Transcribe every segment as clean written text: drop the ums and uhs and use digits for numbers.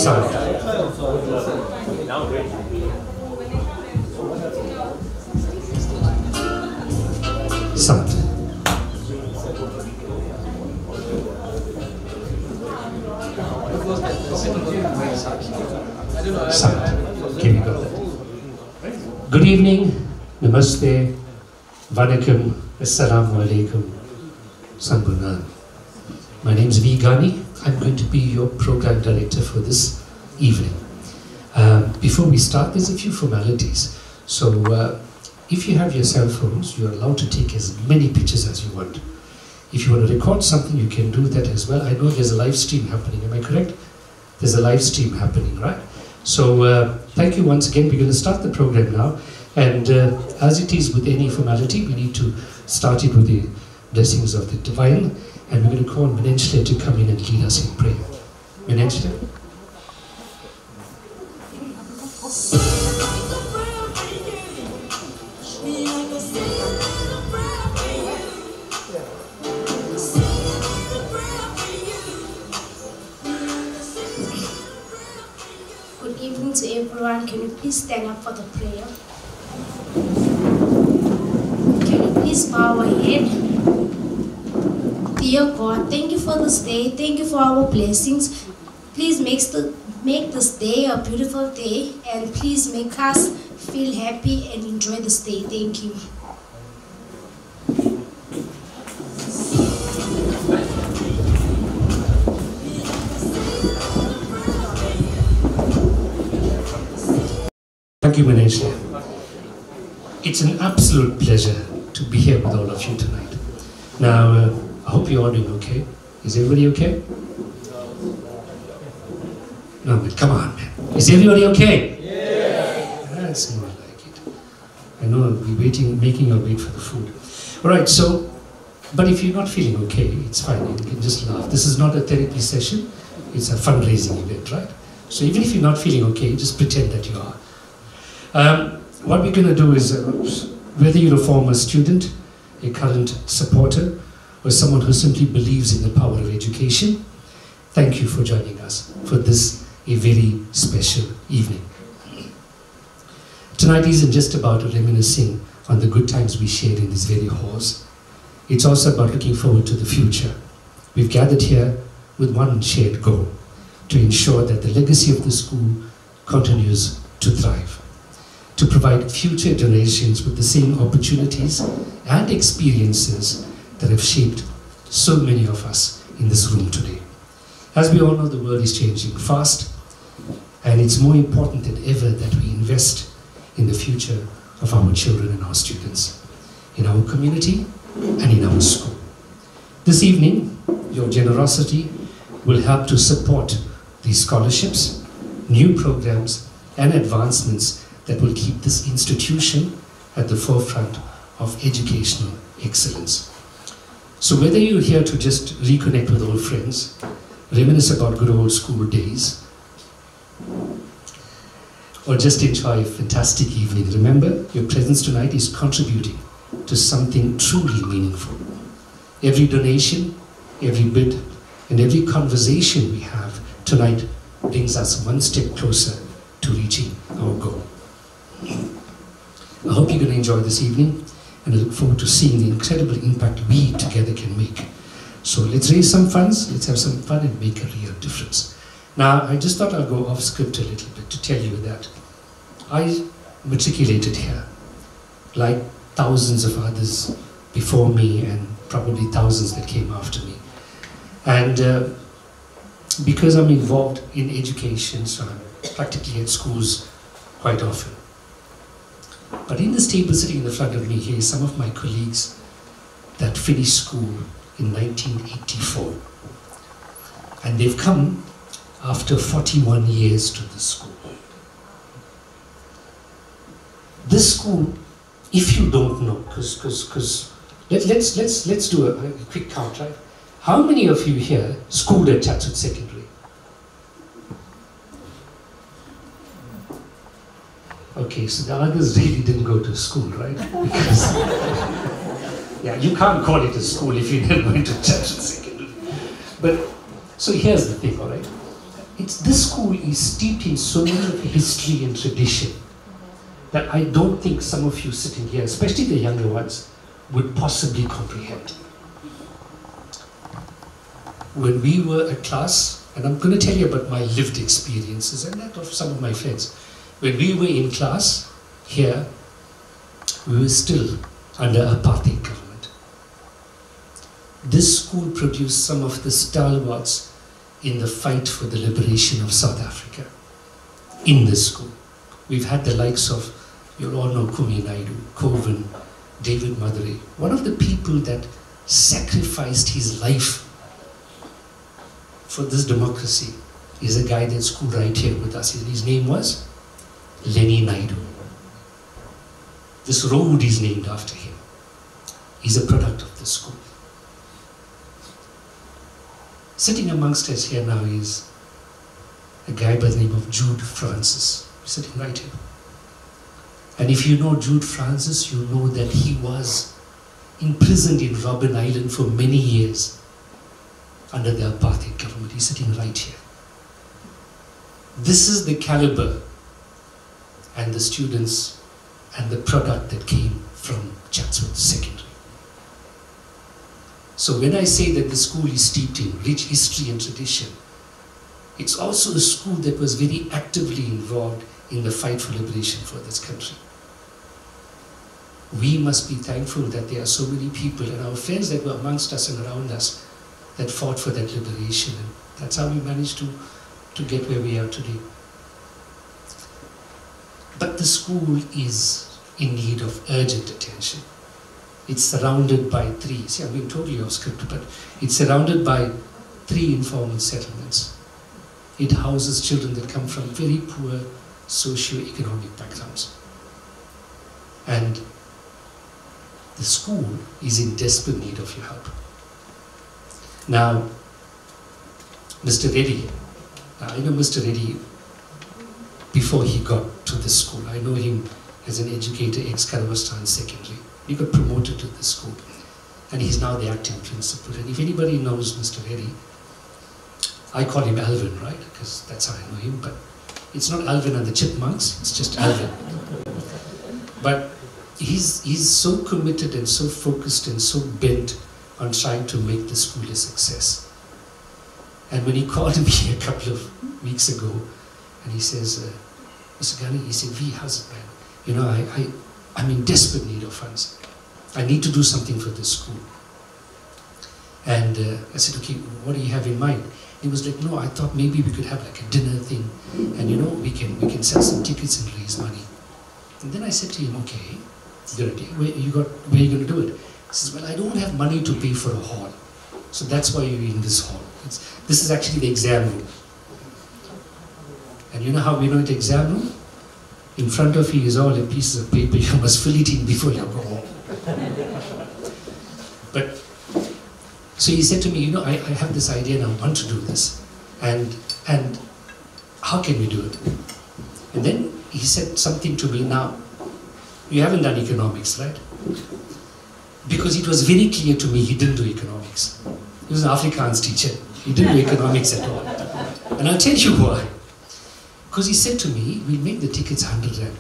Sound. Sound. Sound. Okay, we got that. Good evening, namaste, vanakkam, assalamu alaikum, sambunan. My name is V. Ghani. I'm going to be your program director for this evening. Before we start, there's a few formalities. So if you have your cell phones, you're allowed to take as many pictures as you want. If you want to record something, you can do that as well. I know there's a live stream happening, am I correct? There's a live stream happening, right? So thank you once again. We're going to start the program now. And as it is with any formality, we need to start it with the blessings of the divine. And we're going to call Menenchler to come in and lead us in prayer. Menenchler. Good evening to everyone. Can you please stand up for the prayer? Can you please bow our head? Dear God, thank you for this day. Thank you for our blessings. Please make this day a beautiful day, and please make us feel happy and enjoy this day. Thank you. Thank you, Menenchler. It's an absolute pleasure to be here with all of you tonight. Now, I hope you're all doing okay. Is everybody okay? No, but come on, man. Is everybody okay? Yeah. That's more like it. I know we're waiting, making you wait for the food. All right, so, but if you're not feeling okay, it's fine. You can just laugh. This is not a therapy session. It's a fundraising event, right? So even if you're not feeling okay, just pretend that you are. What we're going to do is, whether you're a former student, a current supporter, or someone who simply believes in the power of education, thank you for joining us for this, a very special evening. Tonight isn't just about reminiscing on the good times we shared in these very halls. It's also about looking forward to the future. We've gathered here with one shared goal, to ensure that the legacy of the school continues to thrive, to provide future generations with the same opportunities and experiences that have shaped so many of us in this room today. As we all know, the world is changing fast, and it's more important than ever that we invest in the future of our children and our students, in our community and in our school. This evening, your generosity will help to support these scholarships, new programs, and advancements that will keep this institution at the forefront of educational excellence. So whether you're here to just reconnect with old friends, reminisce about good old school days, or just enjoy a fantastic evening, remember, your presence tonight is contributing to something truly meaningful. Every donation, every bid, and every conversation we have tonight brings us one step closer to reaching our goal. I hope you're going to enjoy this evening, and I look forward to seeing the incredible impact we together can make. So let's raise some funds, let's have some fun and make a real difference. Now, I just thought I'll go off script a little bit to tell you that I matriculated here, like thousands of others before me and probably thousands that came after me. And because I'm involved in education, so I'm practically at schools quite often. But in this table sitting in the front of me here is some of my colleagues that finished school in 1984. And they've come after 41 years to the school. This school, if you don't know, let's do a quick count, right? How many of you here schooled at Chatsworth Secondary? Okay, so the others really didn't go to school, right? Because, yeah, you can't call it a school if you didn't go to Chatsworth Secondary. But, so here's the thing, all right? This school is steeped in so much of history and tradition that I don't think some of you sitting here, especially the younger ones, would possibly comprehend. When we were a class, and I'm going to tell you about my lived experiences and that of some of my friends. When we were in class here, we were still under apartheid government. This school produced some of the stalwarts in the fight for the liberation of South Africa. In this school, we've had the likes of, you all know Kumi Naidu, Coven, David Madurai. One of the people that sacrificed his life for this democracy is a guy that's school right here with us. His name was Lenny Naidu. This road is named after him. He's a product of the school. Sitting amongst us here now is a guy by the name of Jude Francis, sitting right here. And if you know Jude Francis, you know that he was imprisoned in Robben Island for many years under the apartheid government. He's sitting right here. This is the caliber and the students and the product that came from Chatsworth Secondary. So when I say that the school is steeped in rich history and tradition, it's also a school that was very actively involved in the fight for liberation for this country. We must be thankful that there are so many people and our friends that were amongst us and around us that fought for that liberation, and that's how we managed to get where we are today. But the school is in need of urgent attention. It's surrounded by three, see, I'm being totally off script, but it's surrounded by 3 informal settlements. It houses children that come from very poor socio-economic backgrounds. And the school is in desperate need of your help. Now, Mr. Reddy, I know Mr. Reddy before he got to the school. I know him as an educator, ex-Karavastan Secondary. He got promoted to the school, and he's now the acting principal. And if anybody knows Mr. Reddy, I call him Alvin, right? Because that's how I know him, but it's not Alvin and the Chipmunks, it's just Alvin. But he's so committed and so focused and so bent on trying to make the school a success. And when he called me a couple of weeks ago, and he says, Mr. Ghani, he said, V, how's it, man? You know, I'm in desperate need of funds. I need to do something for this school. And I said, okay, what do you have in mind? He was like, no, I thought maybe we could have like a dinner thing, and you know, we can sell some tickets and raise money. And then I said to him, okay, good idea. Where are you going to do it? He says, well, I don't have money to pay for a hall. So that's why you're in this hall. This is actually the exam room. And you know how we know the exam room? In front of you is all the pieces of paper. You must fill it in before you go home. But, so he said to me, you know, I have this idea and I want to do this. And how can we do it? And then he said something to me, now, you haven't done economics, right? Because it was very clear to me he didn't do economics. He was an Afrikaans teacher. He didn't do economics at all. And I'll tell you why. Because he said to me, we'll make the tickets 100 rand.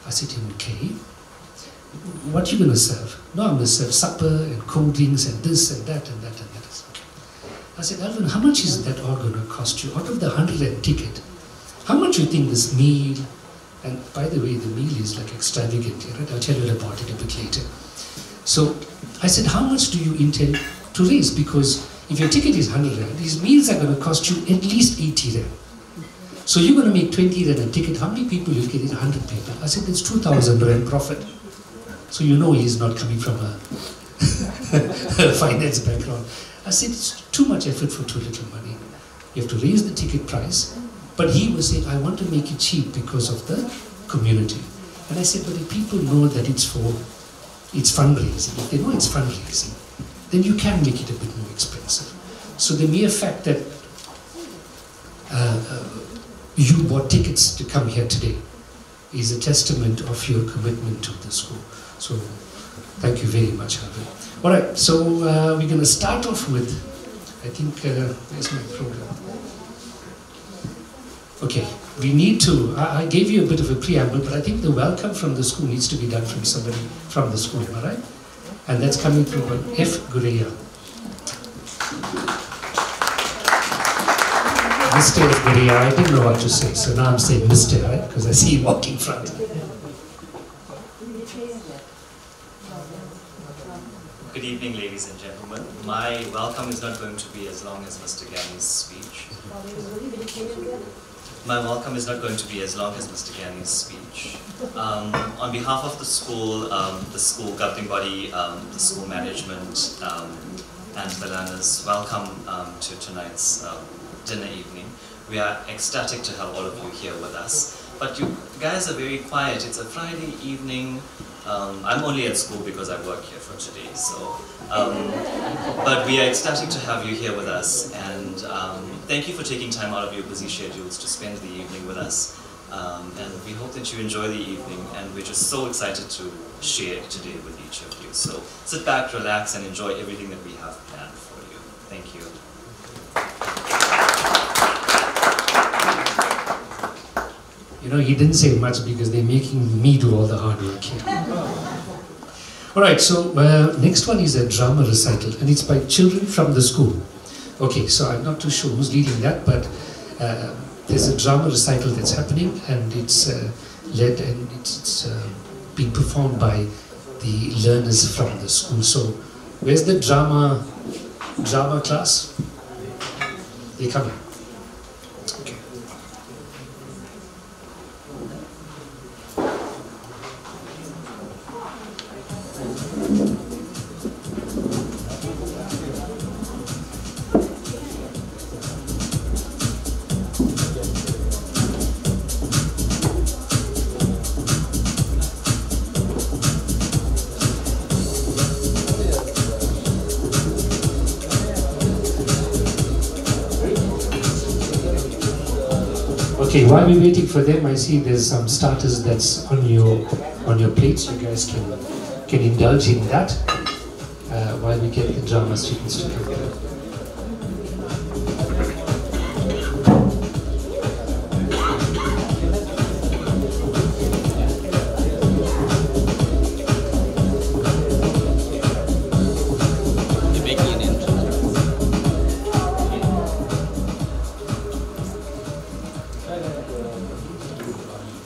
I said to him, okay, what are you going to serve? No, I'm going to serve supper and cold drinks and this and that and that and that. I said, Alvin, how much is that all going to cost you? Out of the 100 rand ticket, how much do you think this meal, and by the way, the meal is like extravagant, right? I'll tell you about it a bit later. So I said, how much do you intend to raise? Because if your ticket is 100 rand, these meals are going to cost you at least 80 rand. So you're going to make 20 rand a ticket. How many people will get it? 100 people. I said, it's 2,000 rand profit. So you know he's not coming from a finance background. I said, it's too much effort for too little money. You have to raise the ticket price. But he was saying, I want to make it cheap because of the community. And I said, but if people know that it's fundraising, if they know it's fundraising, then you can make it a bit more expensive. So the mere fact that you bought tickets to come here today is a testament of your commitment to the school. So thank you very much, Alvin. All right, so we're going to start off with, I think, where's my program? Okay, we need to, I gave you a bit of a preamble, but I think the welcome from the school needs to be done from somebody from the school, am I right? And that's coming through F. Gureya. Mr. F. Gureya, I didn't know what to say, so now I'm saying Mr., right? Because I see him walking in front. Good evening, ladies and gentlemen. My welcome is not going to be as long as Mr. Gani's speech. My welcome is not going to be as long as Mr. Gani's speech. On behalf of the school governing body, the school management, and the learners, welcome to tonight's dinner evening. We are ecstatic to have all of you here with us. But you guys are very quiet. It's a Friday evening. I'm only at school because I work here for today, so. But we are ecstatic to have you here with us, and thank you for taking time out of your busy schedules to spend the evening with us. And we hope that you enjoy the evening, and we're just so excited to share today with each of you. So sit back, relax, and enjoy everything that we have planned for you. Thank you. You know, he didn't say much because they're making me do all the hard work here. Alright, so next one is a drama recital, and it's by children from the school. Okay, so I'm not too sure who's leading that, but there's a drama recital that's happening, and it's led and it's being performed by the learners from the school. So, where's the drama class? They're coming. Okay. Okay, while we're waiting for them, I see there's some starters that's on your plates. You guys can indulge in that while we get the drama students to come here.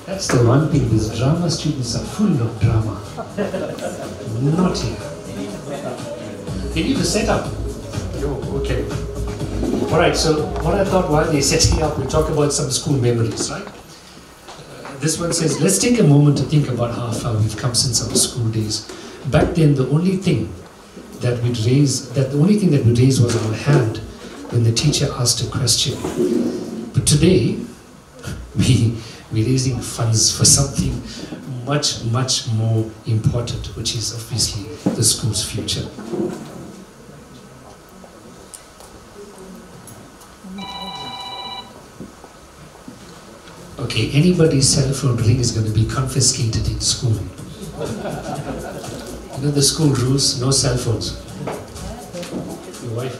That's the one thing, these drama students are full of drama. Not here. They need to set up. Okay. Alright, so what I thought while they're setting up, we'll talk about some school memories, right? This one says, let's take a moment to think about how far we've come since our school days. Back then, the only thing that we'd raise was our hand when the teacher asked a question. But today, we're raising funds for something much, much more important, which is obviously the school's future. Okay, anybody's cell phone ring is going to be confiscated in school. You know the school rules, no cell phones. Your wife?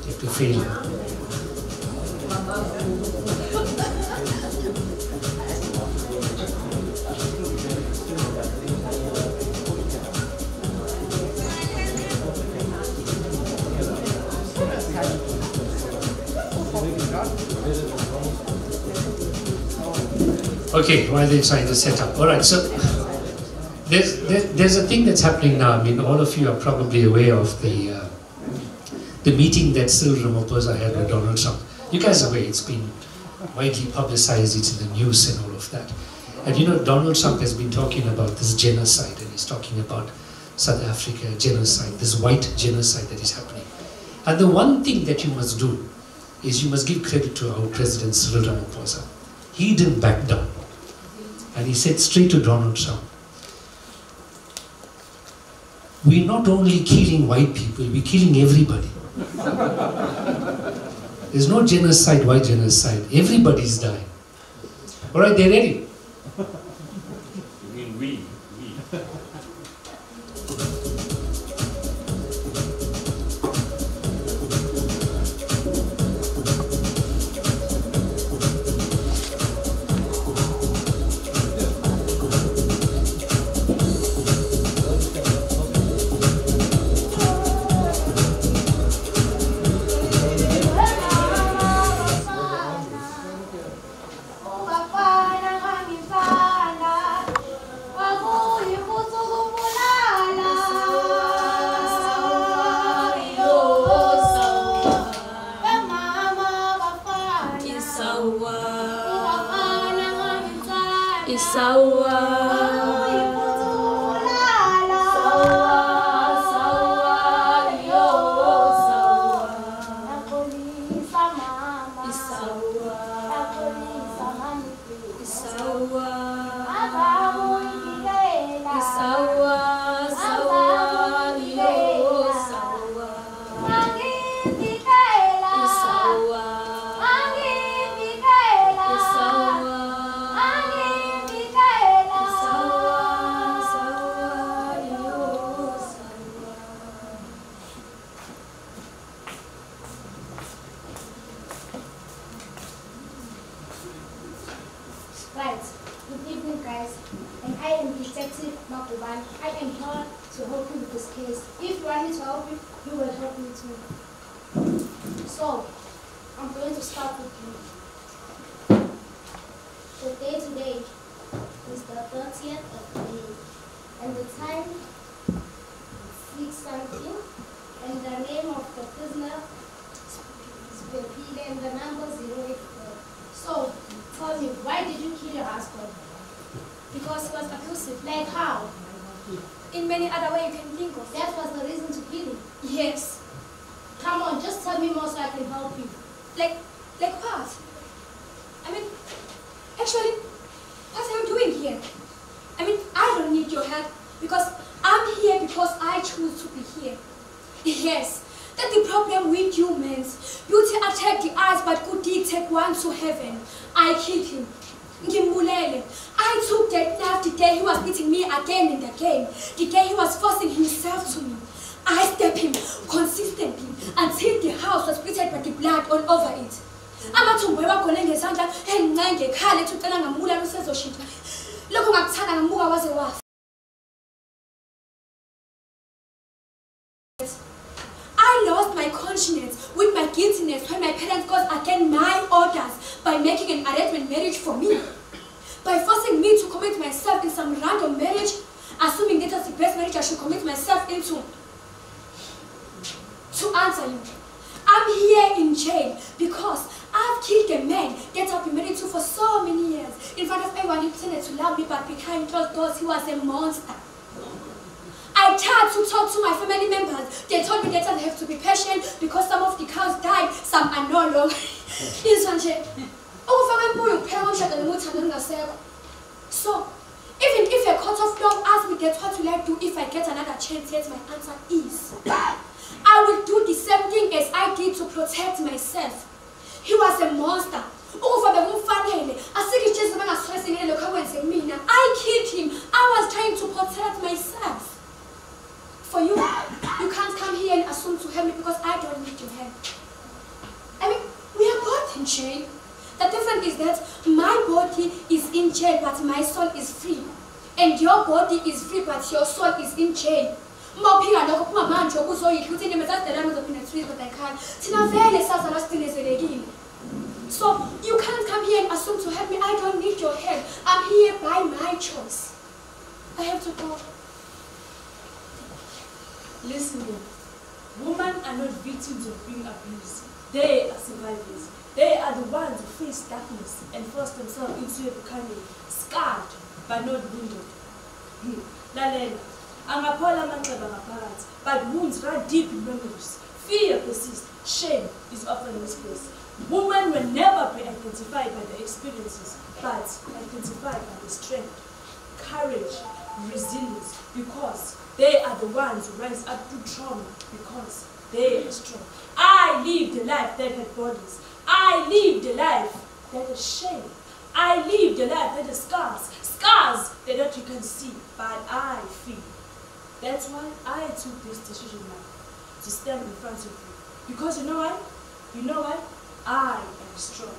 You have to fail. Okay, while they're trying to set up. Alright, so there's a thing that's happening now. I mean, all of you are probably aware of the meeting that Cyril Ramaphosa had with Donald Trump. You guys are aware, it's been widely publicized, it's in the news and all of that. And you know, Donald Trump has been talking about this genocide, and he's talking about South Africa genocide, this white genocide that is happening. And the one thing that you must do is you must give credit to our President Cyril Ramaphosa. He didn't back down. And he said straight to Donald Trump, we're not only killing white people, we're killing everybody. There's no genocide, white genocide. Everybody's dying. Alright, they're ready. You mean we? Right. Good evening, guys. And I am Detective Makuban. I am here to help you with this case. If you want me to help you, you will help me too. So, I'm going to start with you. The day today is the 30th of May, and the time is 6 something, and the name of the prisoner is Pepile, and the number 084. So, tell me, why did you kill your husband? Because he was abusive. Like how? In many other ways you can think of. That was the reason to kill him. Yes. Come on, just tell me more so I can help you. Like what? I mean, actually, what are you doing here? I mean, I don't need your help because I'm here because I choose to be here. Yes, that's the problem with humans. Beauty attract the eyes, but good deeds take one to heaven. I killed him. Ngimbulele. I took that knife the day he was beating me again and again. The day he was forcing himself to me. I stabbed him consistently until the house was splattered by the blood all over it. Amathumbu ewakhona ngezandla engincane ngekhala ethi ucela ngamula lusezoshintsha. Lokho ngakuthanda ngamuka waze wafa. I lost my conscience with my guiltiness when my parents got against my orders by making an arrangement marriage for me. By forcing me to commit myself in some random marriage, assuming that was the best marriage I should commit myself into. To answer you, I'm here in jail because I've killed a man that I've been married to for so many years. In front of everyone, he pretended to love me, but behind closed doors, he was a monster. I tried to talk to my family members. They told me that I have to be patient because some of the cows died, some are no longer. So, even if a court of law asks me that, what will I do if I get another chance? Yes, my answer is I will do the same thing as I did to protect myself. He was a monster. I killed him. I was trying to protect myself. For you, you can't come here and assume to help me because I don't need your help. I mean, we are both in jail. The difference is that my body is in jail but my soul is free. And your body is free but your soul is in jail. So you can't come here and assume to help me. I don't need your help. I'm here by my choice. I have to go. Listen, women are not victims of being abused. They are survivors. They are the ones who face darkness and force themselves into becoming scarred but not wounded. Lalela, angaphola amanxeba ngaphakathi, but wounds run deep in memories. Fear persists. Shame is often misplaced. Women will never be identified by their experiences, but identified by the strength, courage, resilience, because they are the ones who rise up to trauma because they are strong. I lived a life that had bodies. I lived a life that has shame. I lived a life that has scars. Scars that you can see, but I feel. That's why I took this decision now, to stand in front of you. Because you know what? You know what? I am strong.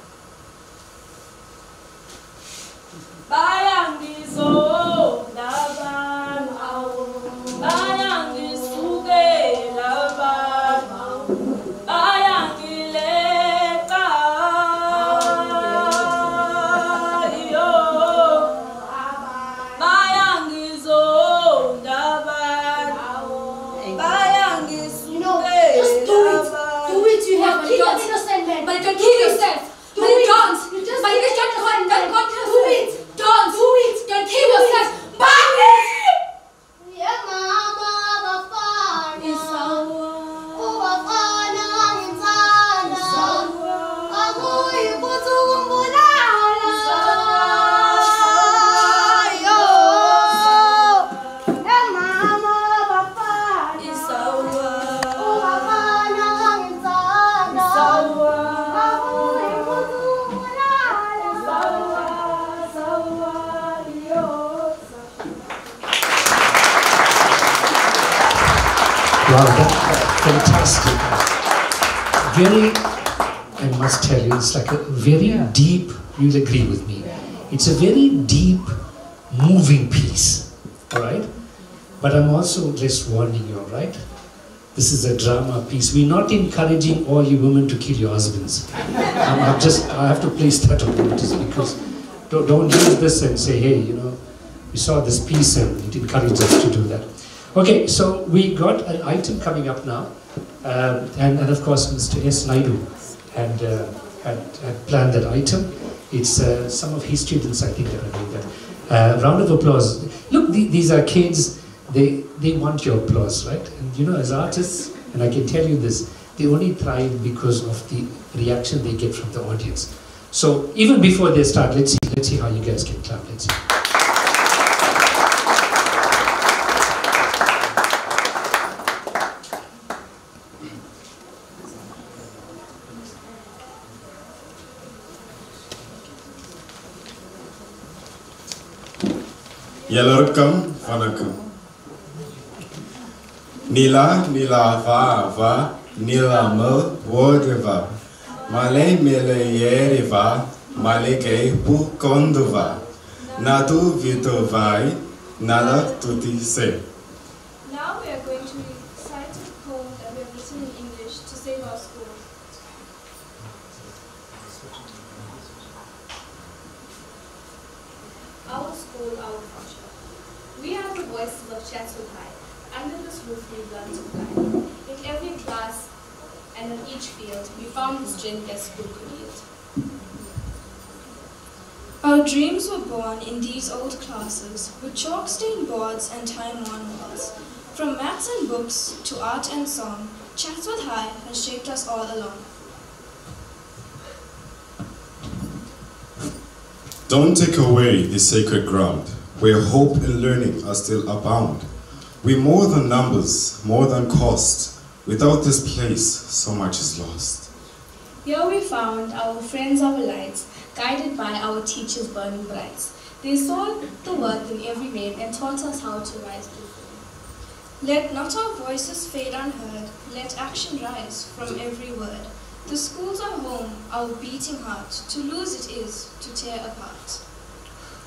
Bayangizo laban bayangisuke laban bayangileka yo bayangizo laban bayangisuke just do it. Do it, you have killed an innocent man. But you can kill yourself. Do Wow, fantastic. Very, I must tell you, it's like a very deep, you'll agree with me. It's a very deep, moving piece, all right? But I'm also just warning you, all right? This is a drama piece. We're not encouraging all you women to kill your husbands. I have to place that on notice, because don't use this and say, hey, you know, we saw this piece and it encouraged us to do that. Okay, so we got an item coming up now. And of course, Mr. S. Naidu had planned that item. It's some of his students, I think, that are doing that. Round of applause. Look, these are kids. They want your applause, right? And you know, as artists, and I can tell you this, they only thrive because of the reaction they get from the audience. So even before they start, let's see how you guys can clap. Let's see. Yalorkam Vanakam. Nila va Nila Mel Wodeva. Male Mele Yeriva, Maleke Pukondova. Natu Vitovai, Nala Tuti Se. Now we are going to recite a poem that we have written in English to save our school. Our school, our future. We are the voices of Chatsworth High. Under this roof we learn to fly. In every class and in each field, we found the strength that school could yield. Our dreams were born in these old classes, with chalk-stained boards and time-worn walls. From maths and books to art and song, Chatsworth High has shaped us all along. Don't take away this sacred ground, where hope and learning are still abound. We're more than numbers, more than cost. Without this place, so much is lost. Here we found our friends, our lights, guided by our teachers burning brights. They saw the worth in every man and taught us how to rise before. Let not our voices fade unheard, let action rise from every word. The schools are home, our beating heart, to lose it is to tear apart.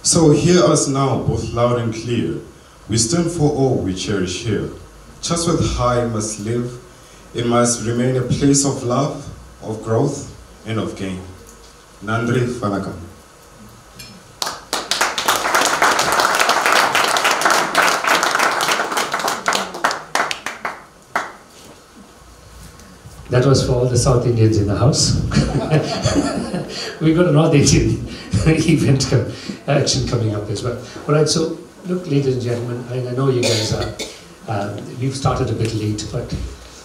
So hear us now, both loud and clear. We stand for all we cherish here. Chatsworth High must live. It must remain a place of love, of growth, and of gain. Nandri Vanakam. That was for all the South Indians in the house. We got a North Indian event action coming up as well. All right, so look, ladies and gentlemen, I know you guys are, we've started a bit late, but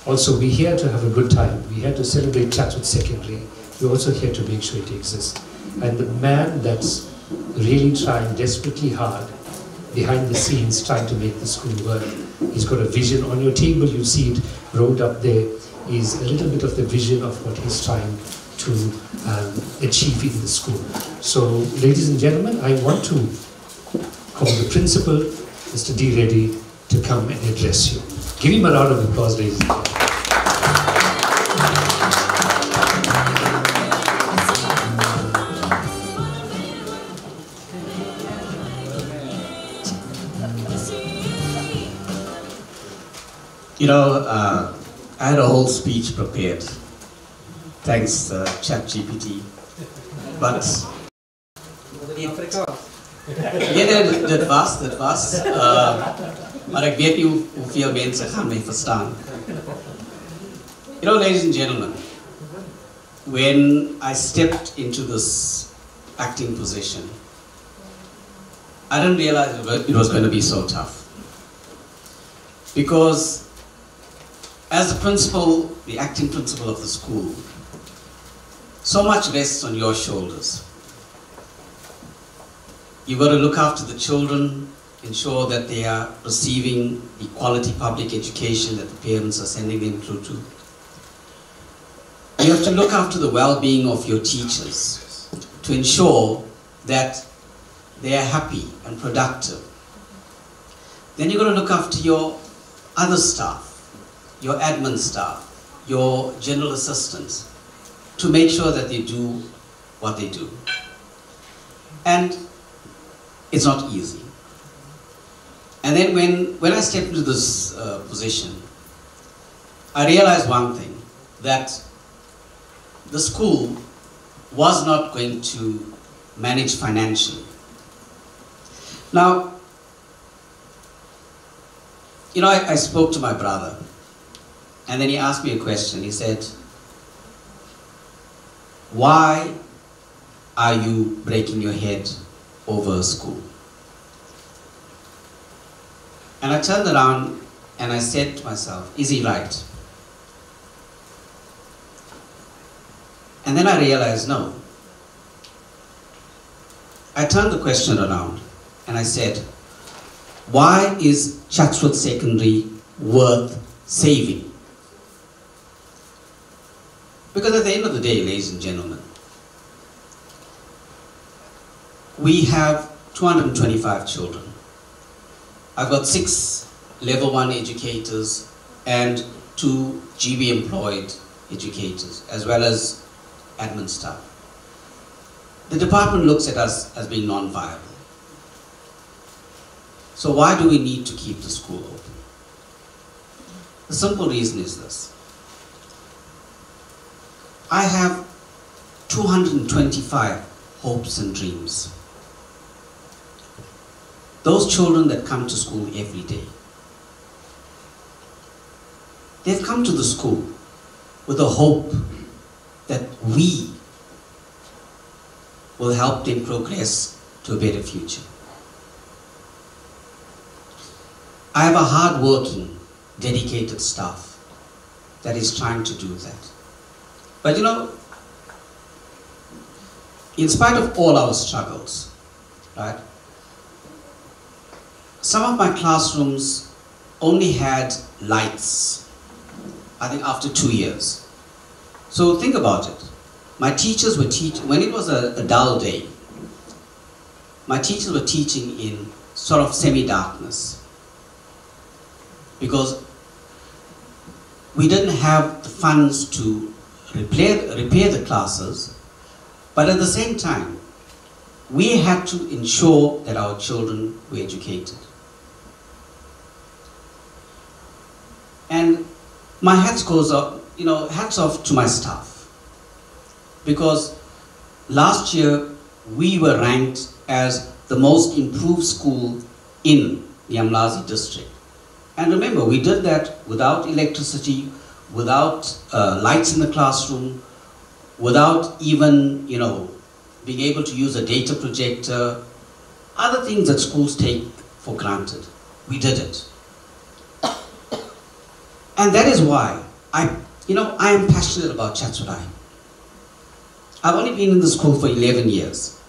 also we're here to have a good time. We're here to celebrate Chatsworth Secondary. We're also here to make sure it exists. And the man that's really trying desperately hard behind the scenes, trying to make the school work, he's got a vision. On your table, you see it rolled up there, is a little bit of the vision of what he's trying to achieve in the school. So, ladies and gentlemen, I want to call the principal, Mr. D. Reddy, to come and address you. Give him a round of applause, ladies and gentlemen. You know, I had a whole speech prepared, thanks ChatGPT, but dit was, maar ek weet nie hoeveel mense gaan my verstaan. You know, ladies and gentlemen, when I stepped into this acting position, I didn't realize it was going to be so tough. Because as the principal, the acting principal of the school, so much rests on your shoulders. You've got to look after the children, ensure that they are receiving the quality public education that the parents are sending them through to. You have to look after the well-being of your teachers to ensure that they are happy and productive. Then you've got to look after your other staff, your admin staff, your general assistants, to make sure that they do what they do. And it's not easy. And then when I stepped into this position, I realized one thing, that the school was not going to manage financially. Now, you know, I spoke to my brother, and then he asked me a question. He said, why are you breaking your head over a school? And I turned around and I said to myself, is he right? And then I realized, no. I turned the question around and I said, why is Chatsworth Secondary worth saving? Because at the end of the day, ladies and gentlemen, we have 225 children. I've got 6 level 1 educators and 2 GB employed educators, as well as admin staff. The department looks at us as being non-viable. So why do we need to keep the school open? The simple reason is this. I have 225 hopes and dreams. Those children that come to school every day, they've come to the school with a hope that we will help them progress to a better future. I have a hard-working, dedicated staff that is trying to do that. But you know, in spite of all our struggles, right, some of my classrooms only had lights, I think after 2 years. So think about it. My teachers were teaching, when it was a dull day, my teachers were teaching in sort of semi-darkness, because we didn't have the funds to repair the classes, but at the same time, we had to ensure that our children were educated. And my hats off to my staff, because last year we were ranked as the most improved school in the Amlazi district. And remember, we did that without electricity, without lights in the classroom, without even, you know, being able to use a data projector, other things that schools take for granted. We did it. And that is why I am passionate about Chatsworth High. I've only been in the school for 11 years,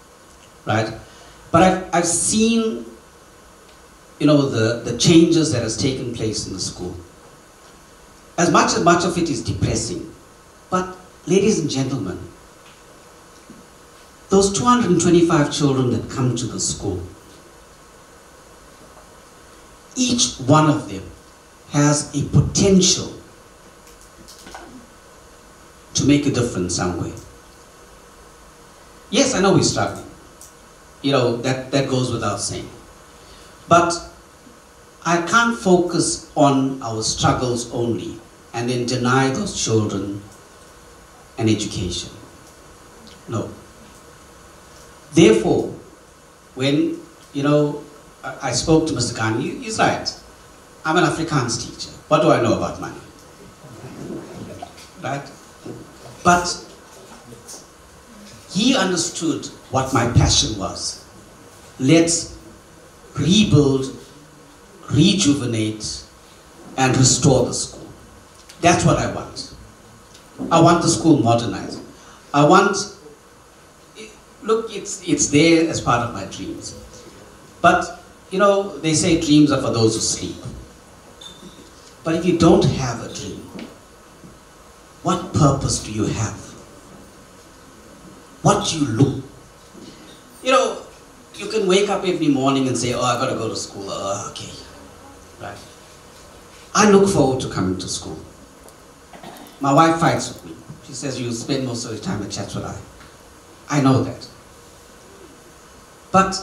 right? But I've seen, you know, the changes that has taken place in the school. As much of it is depressing, but ladies and gentlemen, those 225 children that come to the school, each one of them has a potential to make a difference somewhere. Yes, I know we're struggling. You know, that goes without saying. But I can't focus on our struggles only and then deny those children an education. No. Therefore, when, you know, I spoke to Mr. Khan, he's right. I'm an Afrikaans teacher. What do I know about money? Right? But he understood what my passion was. Let's rebuild, rejuvenate, and restore the school. That's what I want. I want the school modernized. I want, look, it's there as part of my dreams. But, you know, they say dreams are for those who sleep. But if you don't have a dream, what purpose do you have? What do you look? You know, you can wake up every morning and say, oh, I gotta go to school. Oh, okay. Right? I look forward to coming to school. My wife fights with me. She says you spend most of your time at Chatsworth High. I know that. But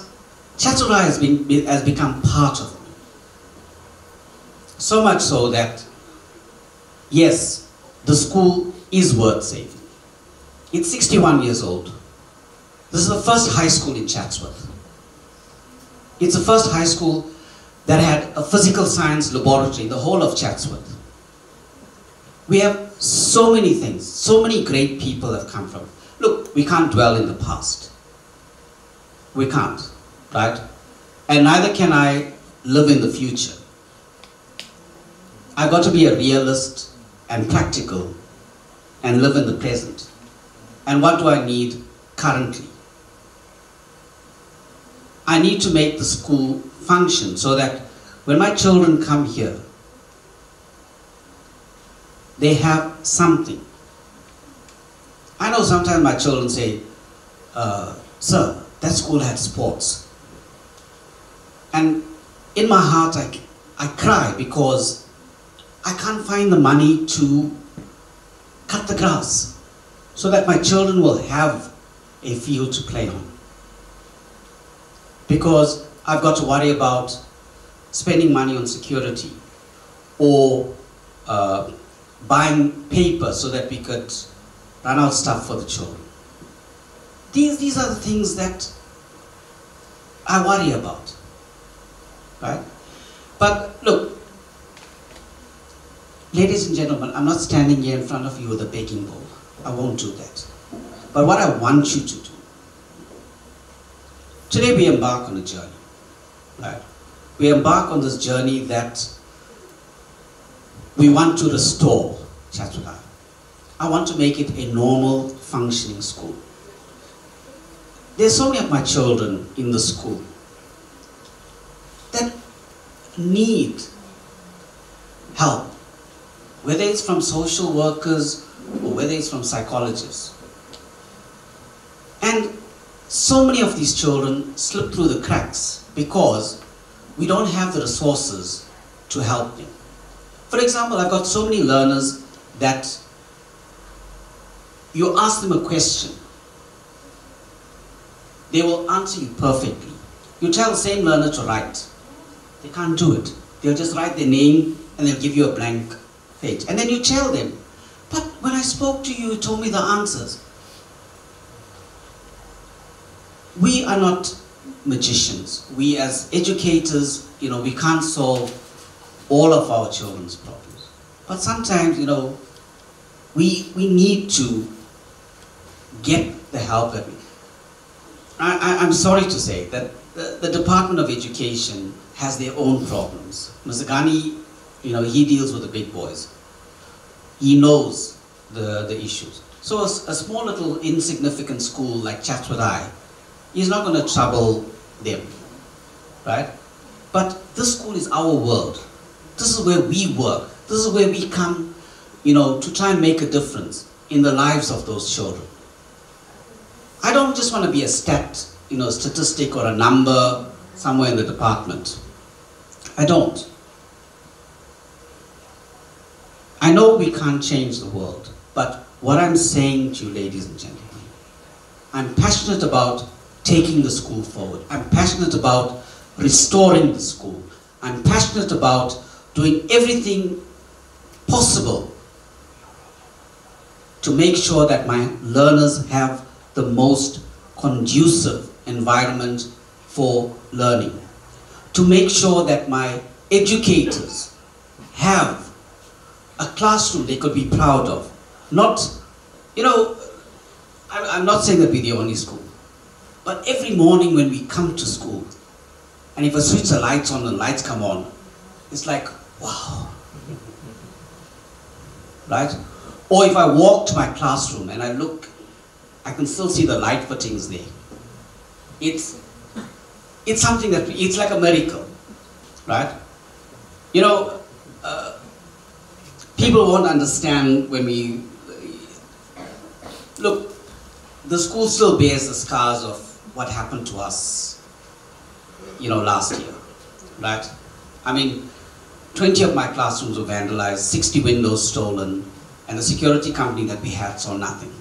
Chatsworth High has become part of me. So much so that, yes, the school is worth saving. It's 61 years old. This is the first high school in Chatsworth. It's the first high school that had a physical science laboratory in the whole of Chatsworth. We have so many things, so many great people have come from. Look, we can't dwell in the past. We can't, right? And neither can I live in the future. I've got to be a realist and practical and live in the present. And what do I need currently? I need to make the school function so that when my children come here, they have something. I know sometimes my children say, sir, that school had sports. And in my heart, I cry because I can't find the money to cut the grass so that my children will have a field to play on. Because I've got to worry about spending money on security or buying paper so that we could run out stuff for the children. These are the things that I worry about, right? But look, ladies and gentlemen, I'm not standing here in front of you with a begging bowl. I won't do that. But what I want you to do, today we embark on a journey, right? We embark on this journey that we want to restore Chatsworth High. I want to make it a normal, functioning school. There's so many of my children in the school that need help, whether it's from social workers or whether it's from psychologists. And so many of these children slip through the cracks because we don't have the resources to help them. For example, I've got so many learners that you ask them a question, they will answer you perfectly. You tell the same learner to write. They can't do it. They'll just write their name and they'll give you a blank page. And then you tell them, but when I spoke to you, you told me the answers. We are not magicians. We as educators, we can't solve all of our children's problems. But sometimes, we need to get the help that we... I'm sorry to say that the Department of Education has their own problems. Mr. Ghani, he deals with the big boys. He knows the issues. So a small little insignificant school like Chatsworth High is not going to trouble them, right? But this school is our world. This is where we work. This is where we come, to try and make a difference in the lives of those children. I don't just want to be a statistic or a number somewhere in the department. I don't. I know we can't change the world, but what I'm saying to you, ladies and gentlemen, I'm passionate about taking the school forward. I'm passionate about restoring the school. I'm passionate about doing everything possible to make sure that my learners have the most conducive environment for learning. To make sure that my educators have a classroom they could be proud of. Not, I'm not saying that we're the only school, but every morning when we come to school, and if I switch the lights on and the lights come on, it's like, wow. Right? Or if I walk to my classroom and I look, I can still see the light fittings there. It's something that, it's like a miracle, right? People won't understand when we, look, the school still bears the scars of what happened to us, last year, right? I mean, 20 of my classrooms were vandalized, 60 windows stolen, and the security company that we had saw nothing.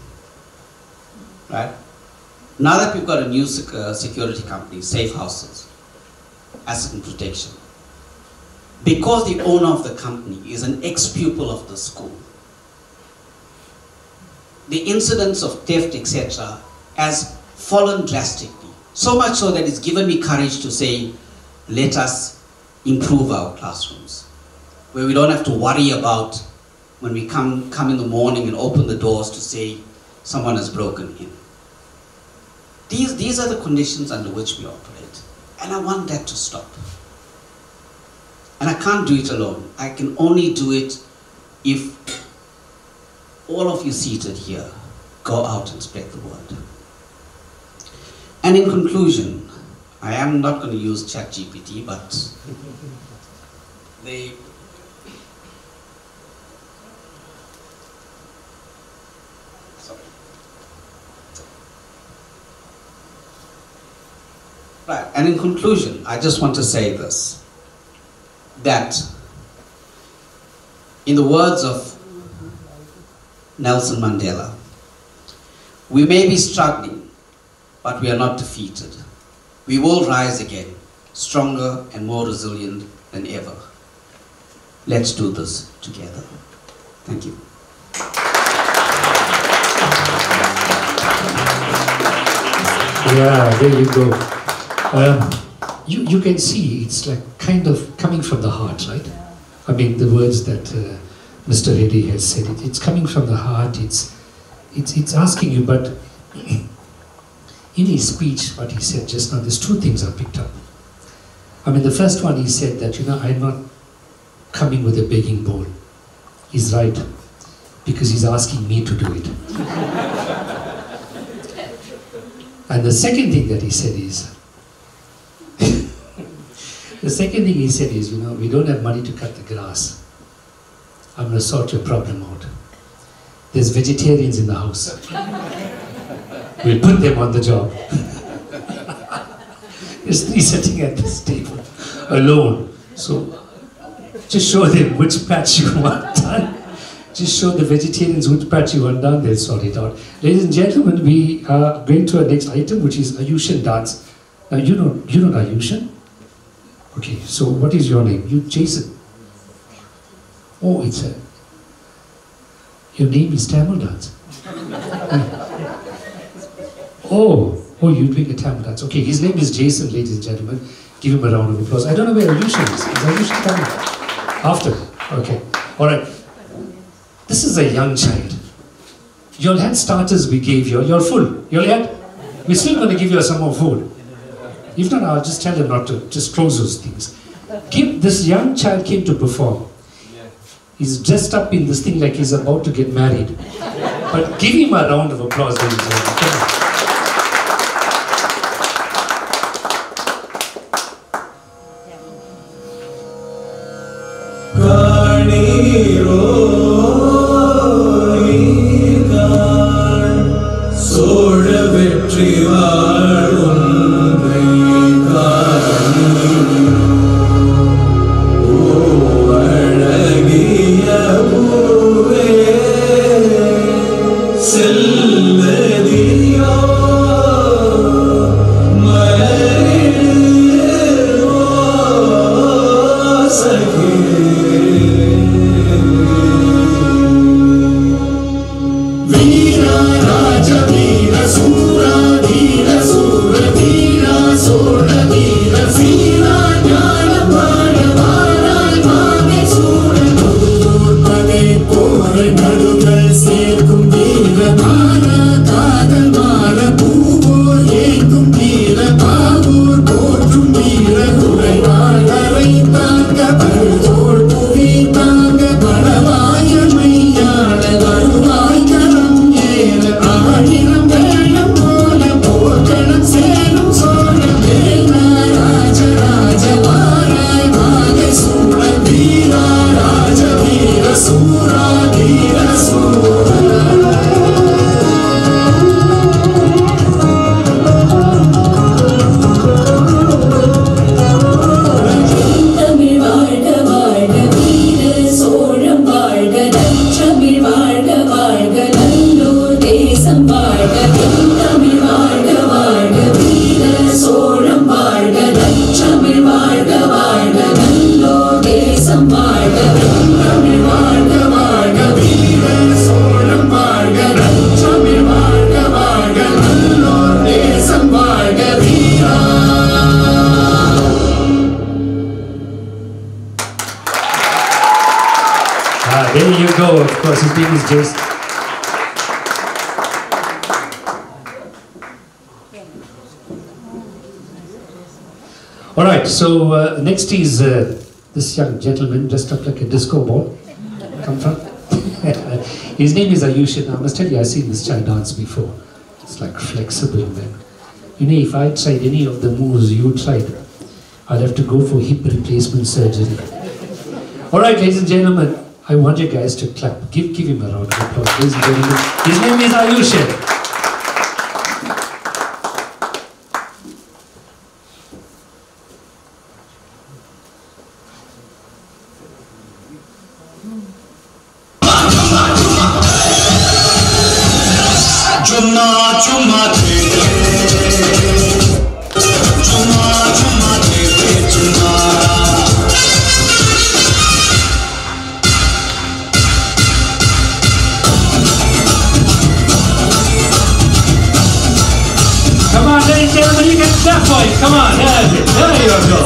Right? Now that we've got a new security company, Safe Houses, Asset and Protection, because the owner of the company is an ex-pupil of the school, the incidence of theft, etc., has fallen drastically. So much so that it's given me courage to say, let us improve our classrooms, where we don't have to worry about when we come in the morning and open the doors to say someone has broken in. These are the conditions under which we operate, and I want that to stop. And I can't do it alone. I can only do it if all of you seated here go out and spread the word. And in conclusion, I am not going to use ChatGPT, but they right. And in conclusion, I just want to say this, that in the words of Nelson Mandela, we may be struggling, but we are not defeated. We will rise again, stronger and more resilient than ever. Let's do this together. Thank you. Yeah, there you go. You can see it's like kind of coming from the heart, right? I mean, the words that Mr. Reddy has said, it's coming from the heart. It's asking you, but in his speech, what he said just now, there's two things I picked up. I mean, the first one, he said that, I'm not coming with a begging bowl. He's right, because he's asking me to do it. And the second thing that he said is, we don't have money to cut the grass. I'm going to sort your problem out. There's vegetarians in the house. We'll put them on the job. There's three sitting at this table, alone. So, just show them which patch you want done. Just show the vegetarians which patch you want done, they'll sort it out. Ladies and gentlemen, we are going to our next item, which is Ayushan dance. Now, you know Ayushan? Okay, so what is your name? You, Jason? Oh, your name is Tamil dance. Oh, you're doing a Tamil dance. Okay, his name is Jason, ladies and gentlemen. Give him a round of applause. I don't know where Ayushan is. Is Ayushan coming? After? Okay. All right. This is a young child. You'll had starters we gave you. You're full. We're still going to give you some more food. If not, I'll just tell them not to. Just close those things. This young child came to perform. He's dressed up in this thing like he's about to get married. But give him a round of applause, ladies and gentlemen. Come on. Silvedi Oh, of course, his name is Jason. All right, so next is this young gentleman dressed up like a disco ball. Come from? His name is Ayush, and I must tell you, I've seen this child dance before. It's like flexible, man. You know, if I tried any of the moves you tried, I'd have to go for hip replacement surgery. All right, ladies and gentlemen, I want you guys to clap. Give him a round of applause, ladies and gentlemen. His name is Ayush. Come on, ladies and gentlemen, you can clap for him. Come on, there you go.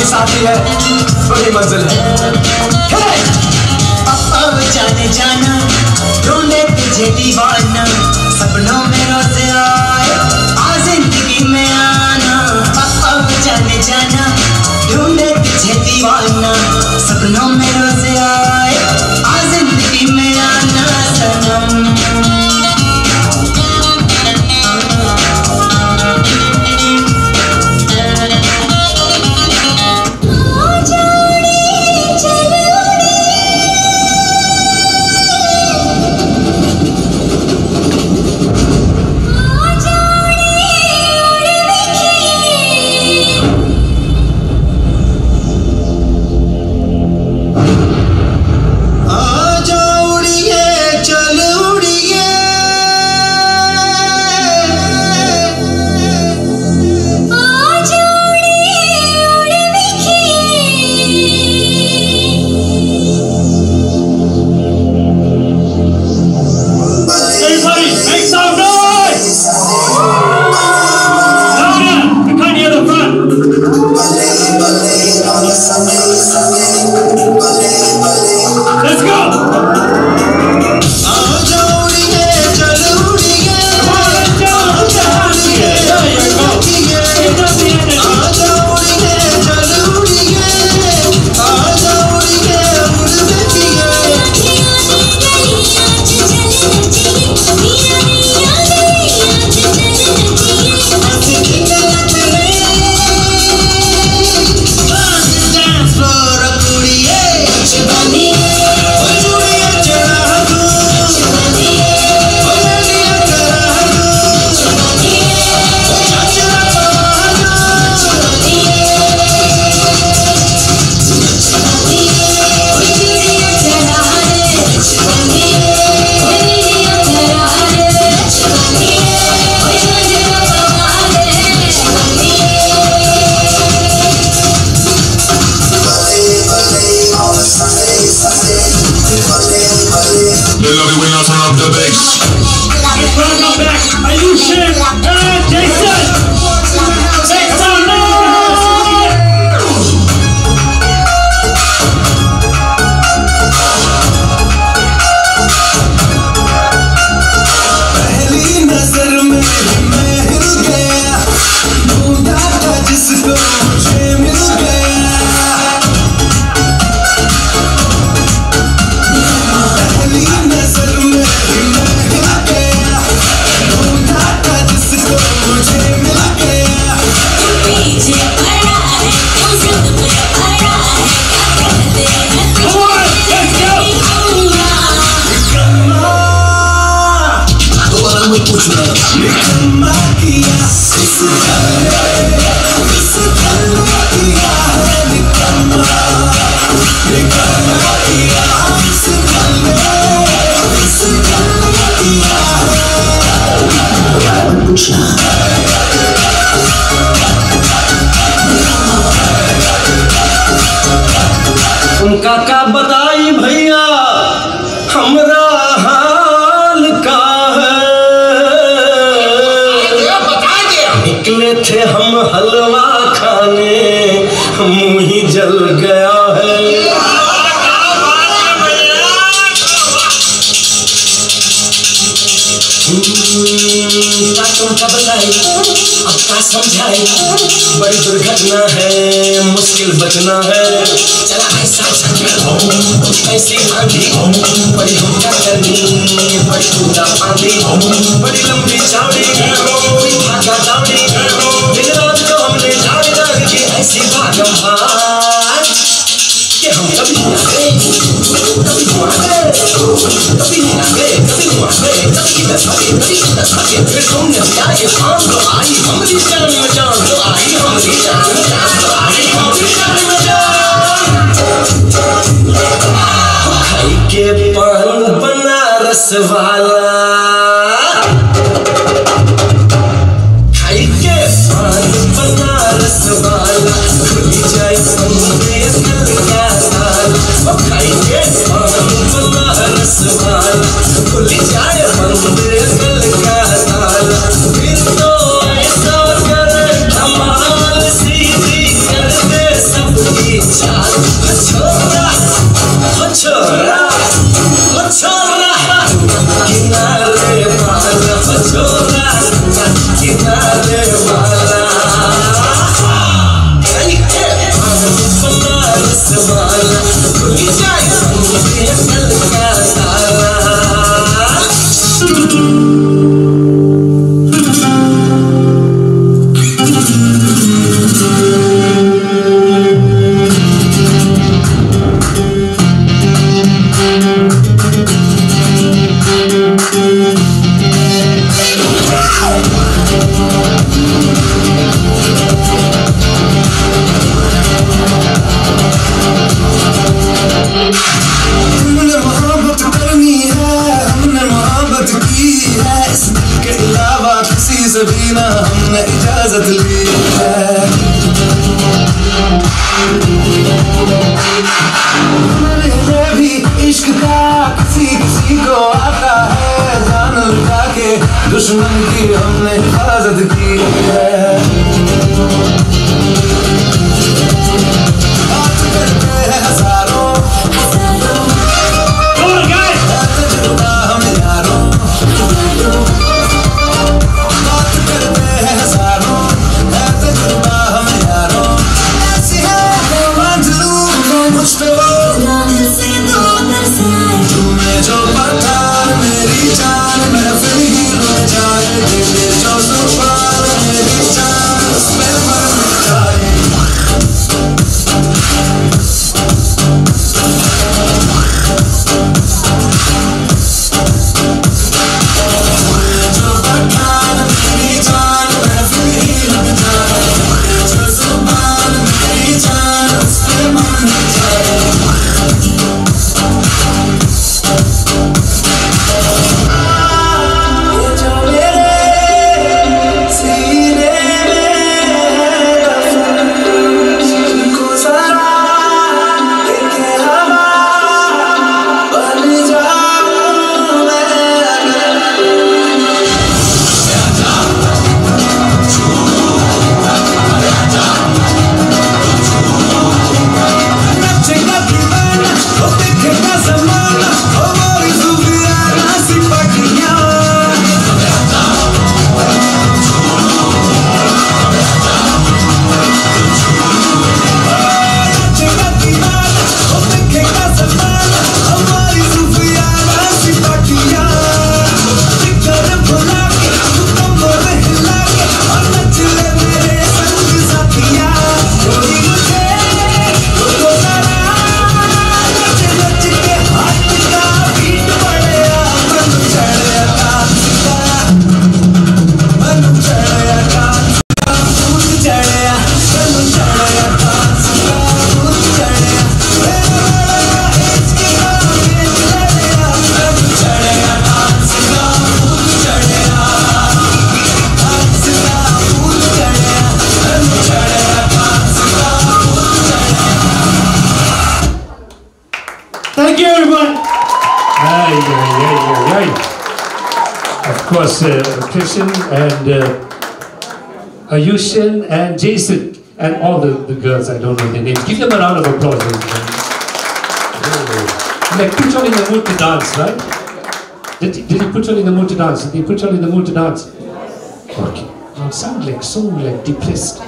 साथी है वही मंजिल है। जाने जाना ढूंढे तुझे दीवाना, सपनों में रोज आए आ जिंदगी में आना। जाने जाना ढूंढे तुझे दीवाना, सपनों में रोज आए आ जिंदगी में आना सनम। They love it when I turn up the bass. Welcome back, Ayushin and Jason. Make some noise. पहली नजर में मैं हिल गया, ढूंढा था जिसको मुझे मिल गया। पहली नजर में मैं हिल गया, ढूंढा था जिसको मुझे मिल गया। पीछे पड़ा है, उसे तुम्हें पड़ा है, क्या कहते हैं? पूछना निकम्मा किया इस निकम्मा किया है निकम्मा किया इस किया है पूछना उनका क्या बताई भैया हमरा हाल का निकले थे हम हलवा खाने, मुंह ही जल गया है। तुमका बताई अब क्या समझाई, बड़ी दुर्घटना है मुश्किल बचना है। चला ऐसा ऐसी आंधी बड़ी हम क्या करनी, बड़ी टूटा फांदी बड़ी लंबी चौड़ी भागा दौड़ी, दिन रात को हमने जाग जाग के ऐसी भागम भाग कि हम कभी आगे कभी आगे कभी आगे कभी आगे कभी दस आगे फिर तुमने क्या ये शाम तो आई हमारी जान में जान तो आई हमारी जान में जान तो आई हमारी जान में जान। खाई के पान बनारस वाला, खाई के पान बनारस वाला, खुली जाए बंदे दिल का ताला। खाई के पान बनारस वाला, खुली जाए बंदे दिल का ताला। फिर तो ऐसा करे कमाल, सीधी कर दे सबकी चाल। छोरा छोरा छोरा किनारे वाला, छोरा किनारे वाला, बनारस वाला, खुली जाए बंदे दिल का ताला। सबीना हमने इजाजत ली है, मैंने भी इश्क का किसी किसी को आता है, जान लुटा के दुश्मन की हमने हिफाजत की है। बात करते हैं हजारों तजुर्बा हम यारों, तूने जो पठार मेरी जान महफिल ही रो जाए, तेरे जो जुबान मेरी जान उसमें मर जाए। Of course, Christian and Ayushin and Jason and all the girls, I don't know their names. Give them a round of applause. Like, put you all in the mood to dance, right? Did he put you all in the mood to dance? Did he put you all in the mood to dance? Okay. You sound like so like depressed.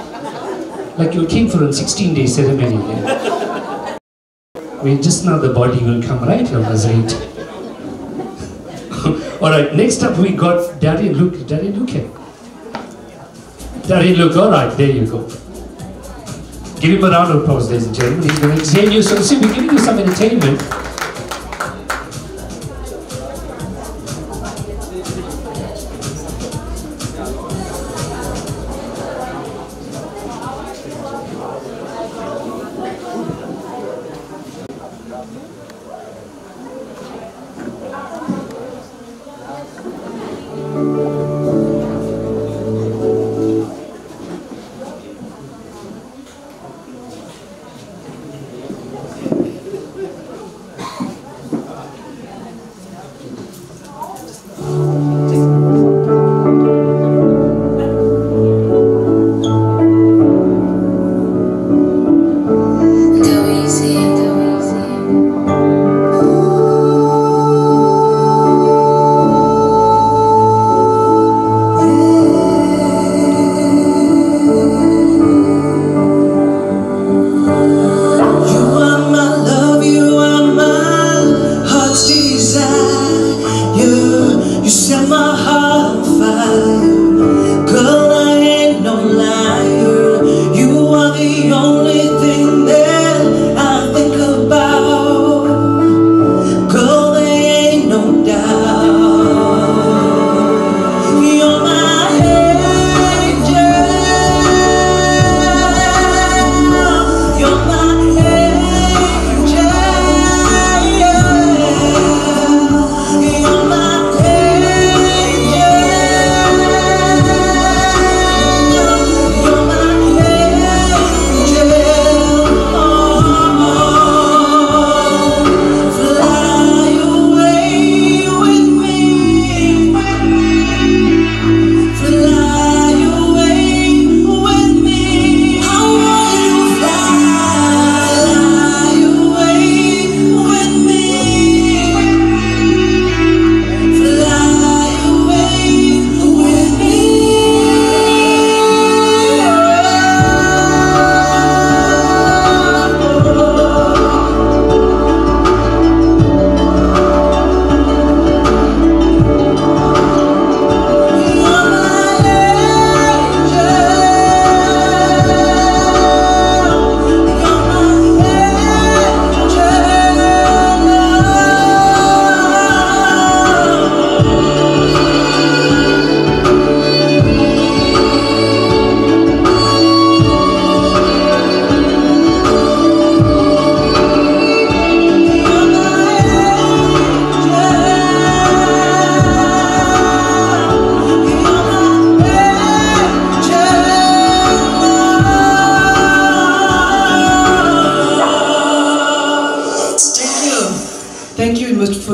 Like you came for a 16-day ceremony. Yeah? Just now the body will come, right? Your Nazarite. Alright, next up we got Darian Luke. Darian Luke. Darian Luke, alright, there you go. Give him a round of applause, ladies and gentlemen. He's going to entertain you. So see, we're giving you some entertainment.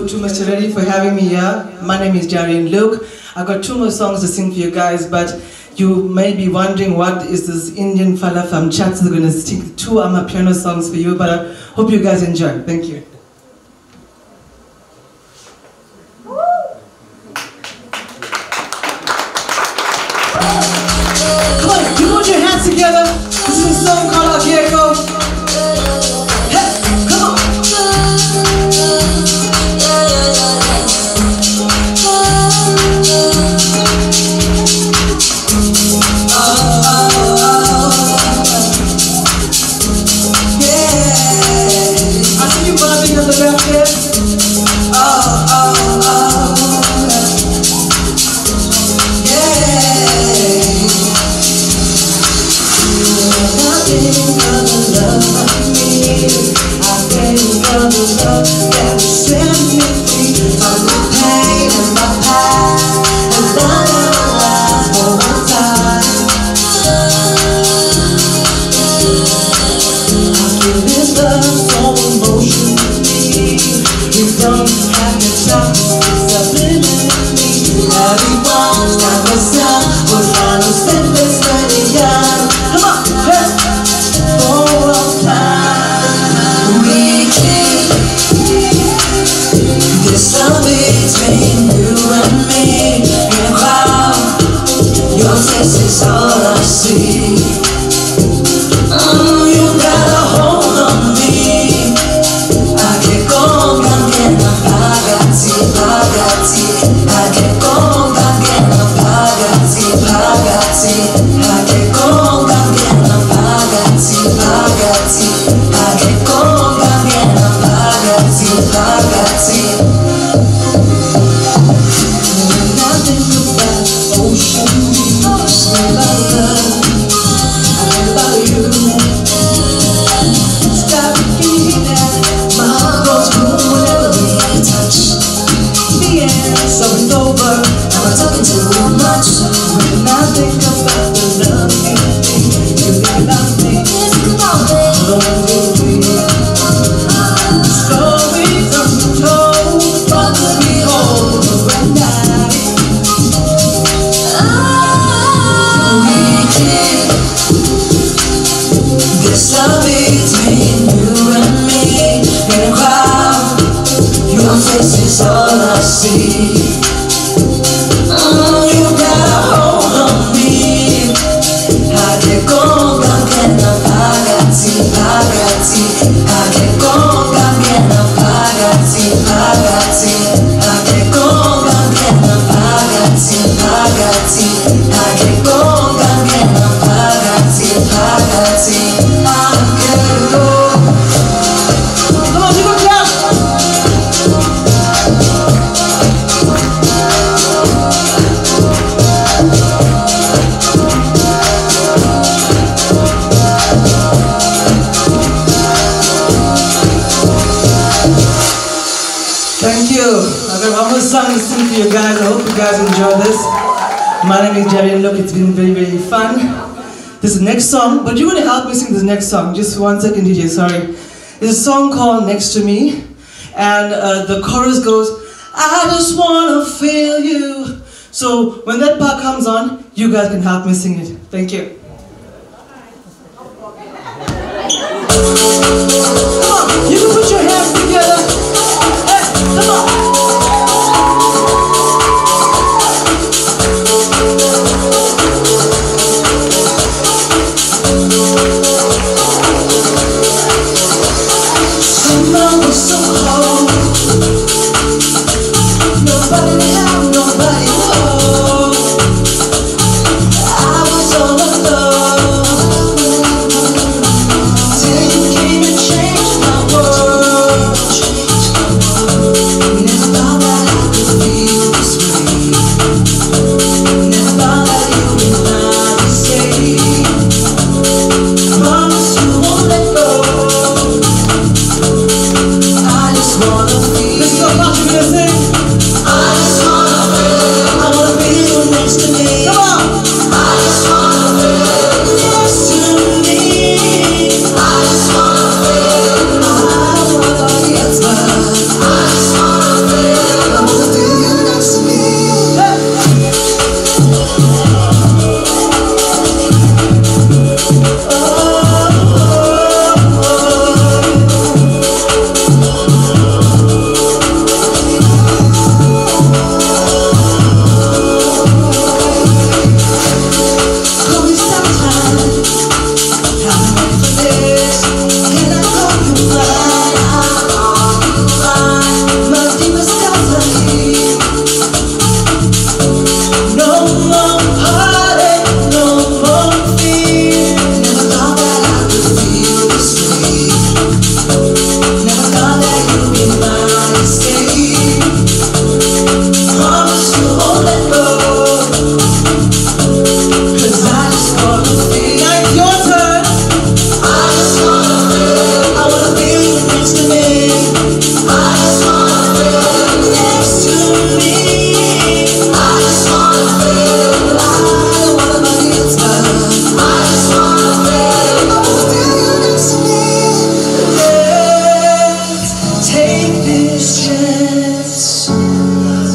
to Mr. Reddy for having me here. My name is Darian Luke. I got 2 more songs to sing for you guys, but you may be wondering what is this Indian fella from Chatsworth going to sing 2 piano songs for you, but I hope you guys enjoy. Thank you. Come on, you put your hands together. This is a song called Gecko. Hey, come on. Yeah, I see you bobbing You guys, I hope you guys enjoy this. My name is Jerry and look, it's been very, very fun. This is the next song, but you're going to help me sing this next song. Just 1 second, DJ, sorry. It's a song called Next to Me, and the chorus goes, I just want to feel you. So when that part comes on, you guys can help me sing it. Thank you. Come on, you can put your hands together. Hey, come on.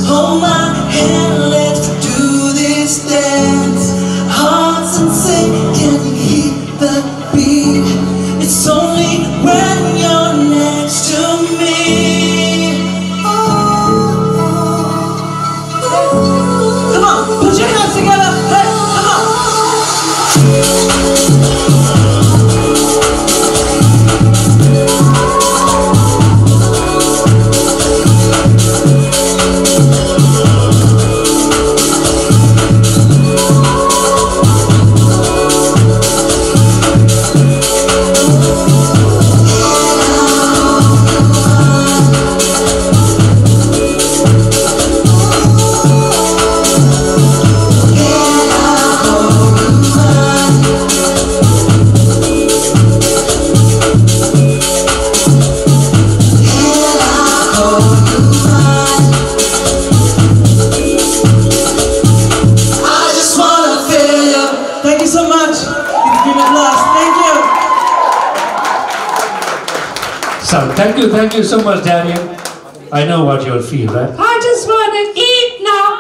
Hold my hand, let's do this. Thank you so much, Daniel. I know what you'll feel, right? I just want to eat now.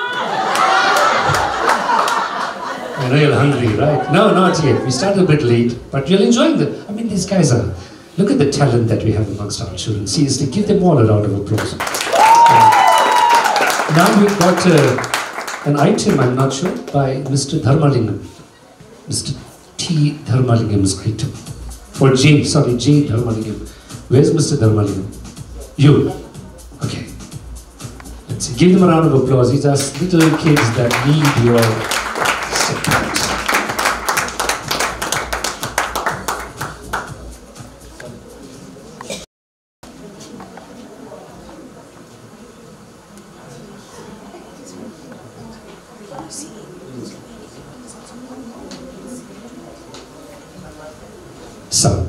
I know you're hungry, right? No, not yet. We started a bit late, but you're enjoying the... I mean, these guys are... Look at the talent that we have amongst our children. Seriously, give them all a round of applause. Now we've got an item, I'm not sure, by Mr. Dharmalingam. Mr. T. Dharmalingam's item. Or J Dharmalingam. Where's Mr. Dharmalingam? You. Okay. Let's see. Give them a round of applause. These are little kids that need your support. So.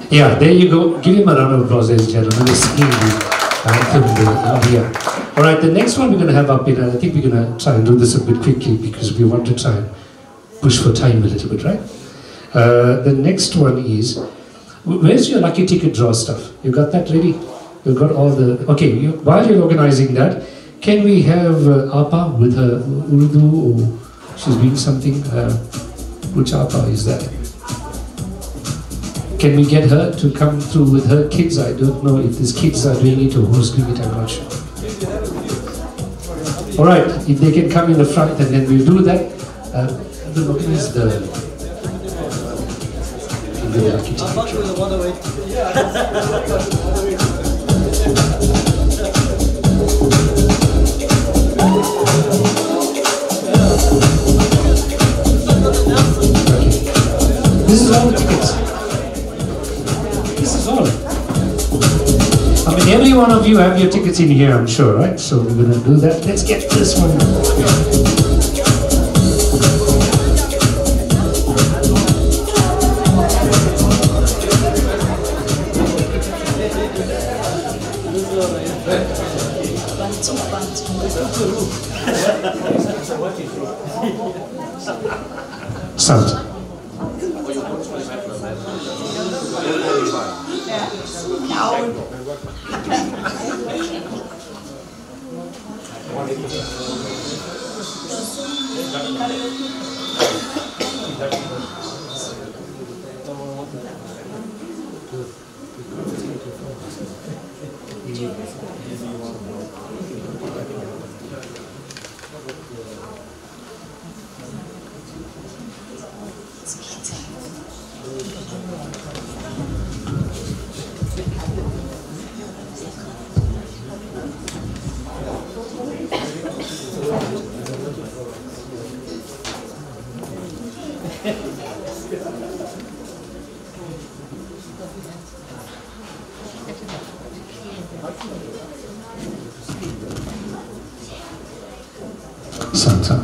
Yeah, there you go. Give him a round of applause, ladies and gentlemen. He's singing the anthem in India. All right, the next one we're going to have up in, and I think we're going to try and do this a bit quickly because we want to try and push for time a little bit, right? The next one is, where's your lucky ticket draw stuff? You got that ready? You've got all the... Okay, while you're organizing that, can we have Apa with her Urdu, or she's doing something? Which Apa is that? Can we get her to come through with her kids? I don't know if these kids are doing it or who's doing it, I'm not sure. All right, if they can come in the front and then we'll do that. I don't know, who's the lucky ticket. This is all the tickets. This is all. I mean, every one of you have your tickets in here, I'm sure, right? So we're going to do that. Let's get this one. Sound. Santa.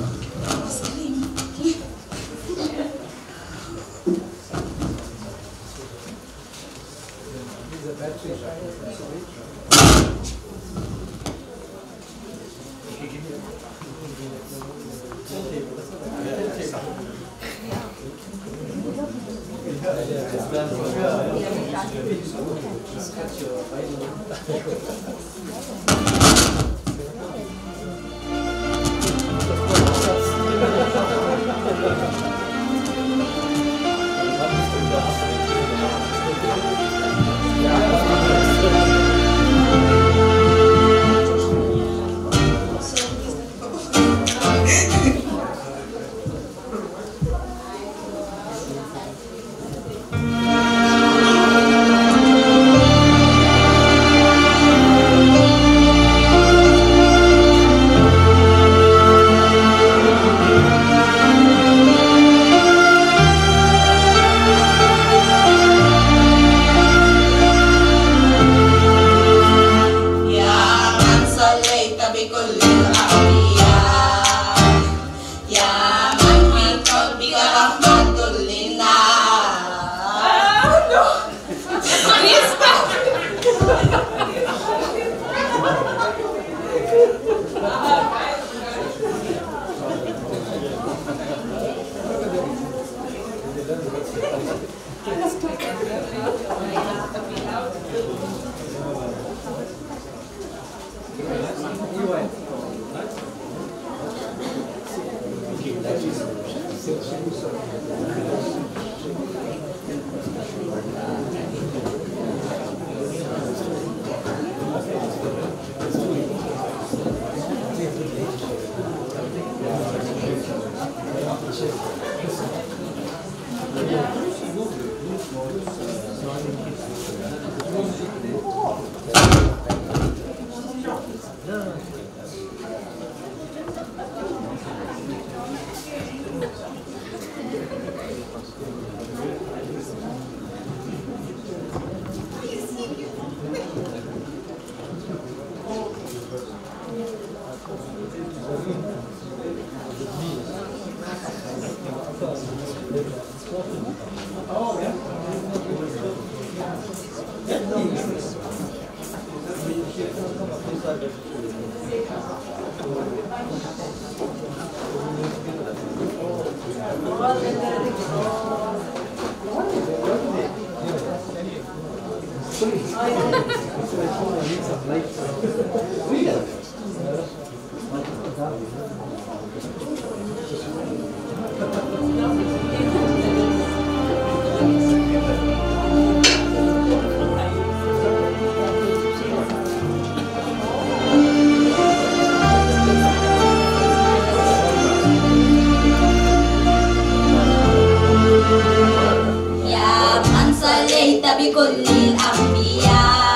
بكل الأنبياء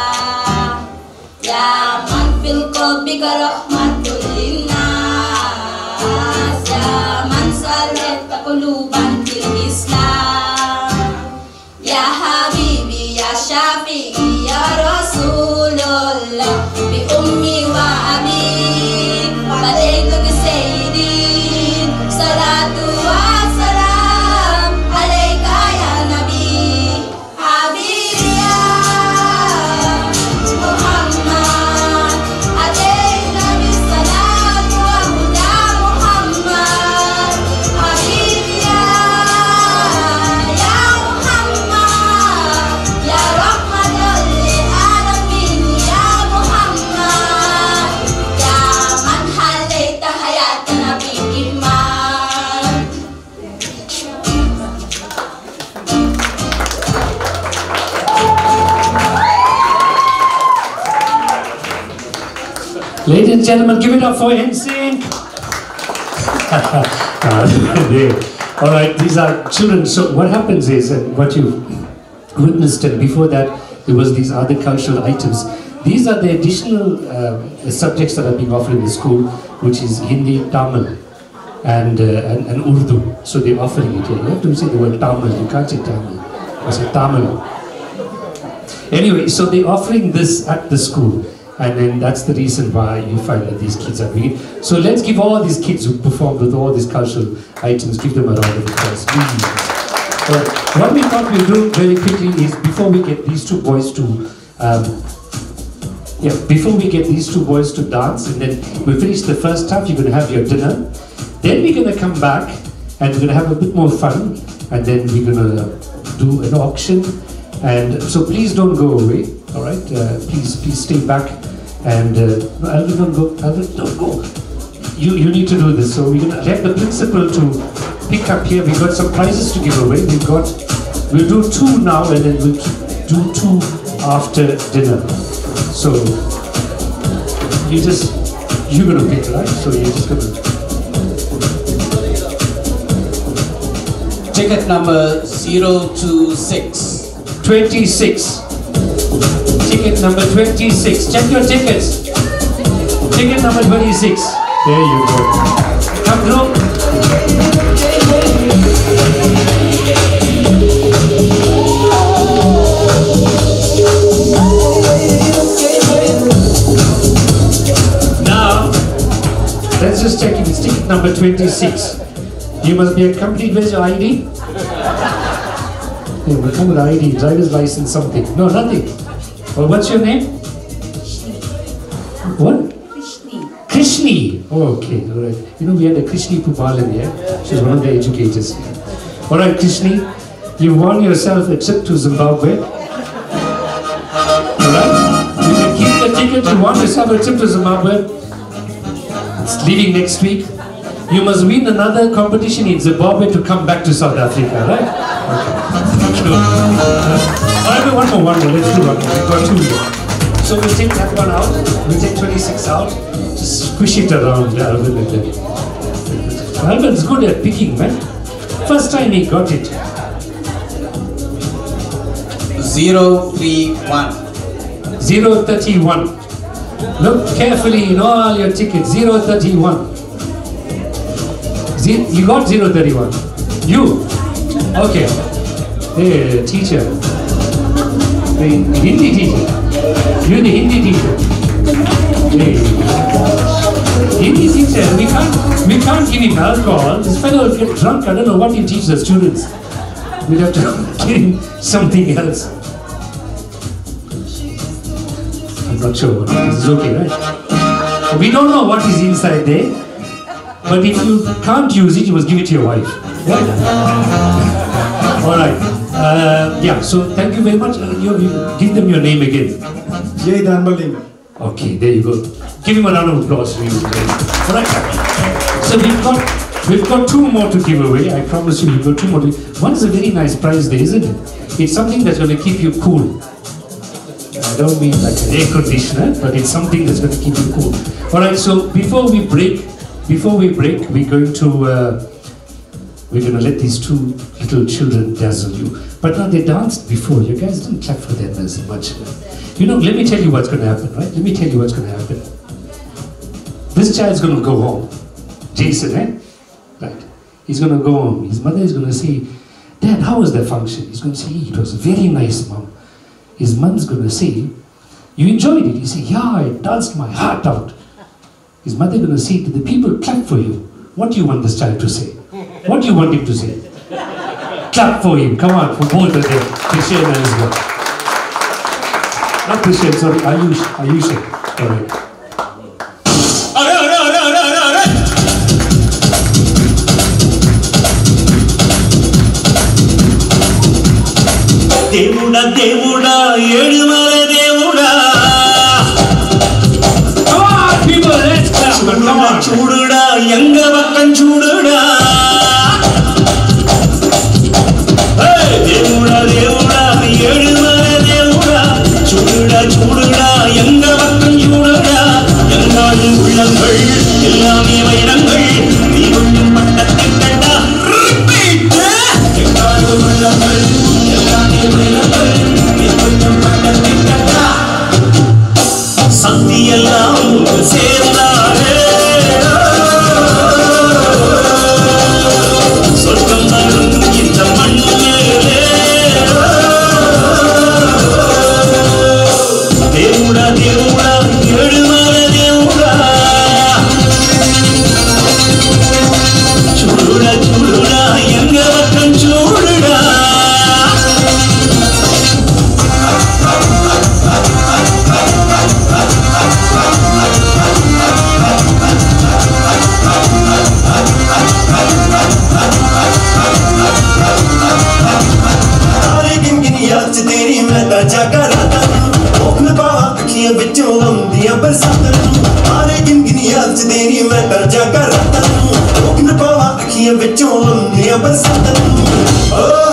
يا من في القلب رحمة للناس يا من صلت قلوبا في الإسلام يا حبيبي يا شافعي يا رسول الله بأمي وأبي عليك سيدي صلاة وسلام عليك يا نبي حبيبي يا محمد علينا بالصلاة وهدى محمد حبيبي يا محمد يا رحمة للعالمين يا محمد يا من حليت حياتنا بالإيمان. Ladies and gentlemen, give it up for NSYNC. All right, these are children. So what happens is, and what you witnessed, and before that, there was these other cultural items. These are the additional subjects that are being offered in the school, which is Hindi, Tamil, and Urdu. So they're offering it here. You have to say the word Tamil. You can't say Tamil. You say Tamil. Anyway, so they're offering this at the school. And then that's the reason why you find that these kids are big. So let's give all these kids who performed with all these cultural items, give them a round of applause. What we thought we'll do very quickly is before we get these two boys to dance, and then we finish the first half, you're going to have your dinner. Then we're going to come back and we're going to have a bit more fun, and then we're going to do an auction. And so please don't go away, all right? Please stay back. And Alvin, don't go. Alvin, don't go. You need to do this. So we're going to get the principal to pick up here. We've got some prizes to give away. We'll do 2 now, and then we'll do 2 after dinner. So you're going to pick, right? So you're just going to. Ticket number 026. 26. Ticket number 26. Check your tickets. Ticket number 26. There you go. Come through. Now, let's just check if it's ticket number 26. You must be accompanied with your ID. Yeah, we'll come with ID, driver's license, something. No, nothing. Well, what's your name? What? Krishni. Oh, okay, all right. You know, we had a Krishni Pupalan here. She's one of the educators here. All right, Krishni, you won yourself a trip to Zimbabwe. All right? You can keep the ticket. You won yourself a trip to Zimbabwe. It's leaving next week. You must win another competition in Zimbabwe to come back to South Africa, right? Okay. Alright, one more. Let's do one more. We've got 2 here. So we'll take that one out. We'll take 26 out. Just squish it around, Alvin. Alvin's good at picking, man. First time he got it. 031. 031. Look carefully in all your tickets. 031. You got 031. You? Okay. Hey, teacher. The Hindi teacher. You're the Hindi teacher. Hey. Hindi teacher. We can't give him alcohol. This fellow will get drunk. I don't know what he teaches the students. We'd have to give him something else. I'm not sure what it is. It's okay, right? We don't know what is inside there. But if you can't use it, you must give it to your wife. Right? All right. Yeah, so thank you very much. You give them your name again. Jay Danbalinga. Okay, there you go. Give him a round of applause for you. All right. So we've got 2 more to give away. I promise you, we've got 2 more. One is a very nice prize there, isn't it? It's something that's going to keep you cool. I don't mean like an air conditioner, but it's something that's going to keep you cool. All right. So before we break, we're going to let these 2 little children dazzle you. But now they danced before. You guys didn't clap for them as much. You know, let me tell you what's going to happen, right? Let me tell you what's going to happen. This child's going to go home. Jason, eh? Right. He's going to go home. His mother is going to say, Dad, how was the function? He's going to say, it was very nice, Mom. His mom's going to say, you enjoyed it? He say, yeah, I danced my heart out. His mother going to say, did the people clap for you? What do you want this child to say? What do you want him to say? Clap for him. Come on, for both of them. Krishan and Isma. Not Krishan, sorry. Ayush. All right. Devuda, Devuda, Yedumare Devuda. Come on, people, let's clap. Come on. Chududa, Yanga Bakan Chududa. Hey, Devuda, Devuda, Yedumare Devuda. Chududa, Chududa, Yanga Bakan Chududa. Yanga Ullangal, Yellame Vairangal. Divundum Pattathikanda. Repeat! Yanga Ullangal, Yellame Vairangal. Divundum Pattathikanda. Sakti ellam சேர்ந்தாரே சொர்க்கம் வரும் இந்த மண்ணிலே தேவுடா தேவுடா अखियां विचों आउंदियां बरसातां नूं आरे गिन गिन याद च तेरी मैं तर जागा रातां नूं रोक न पावां अखियां विचों आउंदियां बरसातां नूं ओ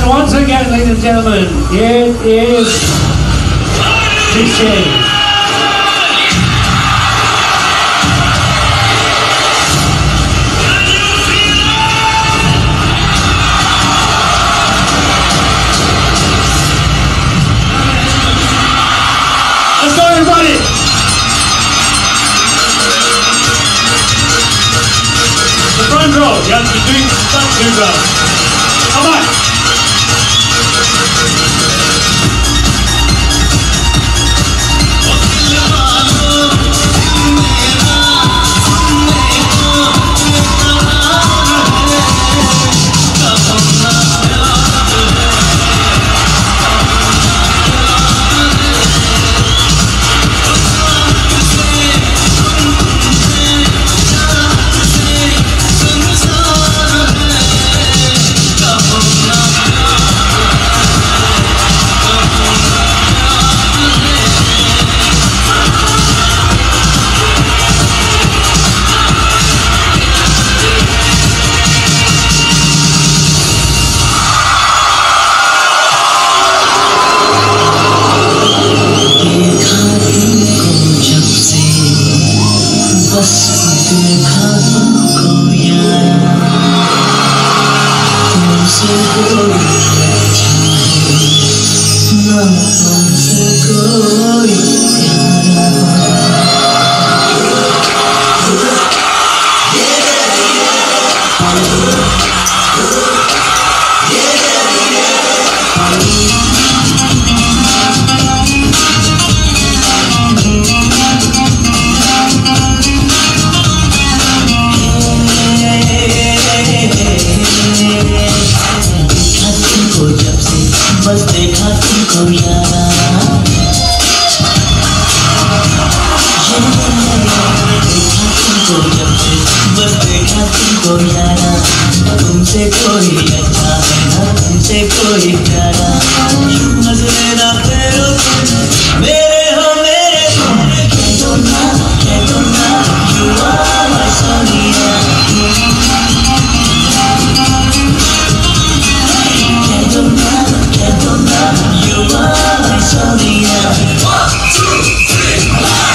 Once again, ladies and gentlemen, it is Cliché. Let's go, everybody! The front row, you have to be doing front two rows. Come on! तुमसे कोई अच्छा है ना तुमसे कोई प्यारा नजरे ना फेरो मेरे हो मेरे Can't you are my Sonia Can't you are my Sonia 1, 2, 3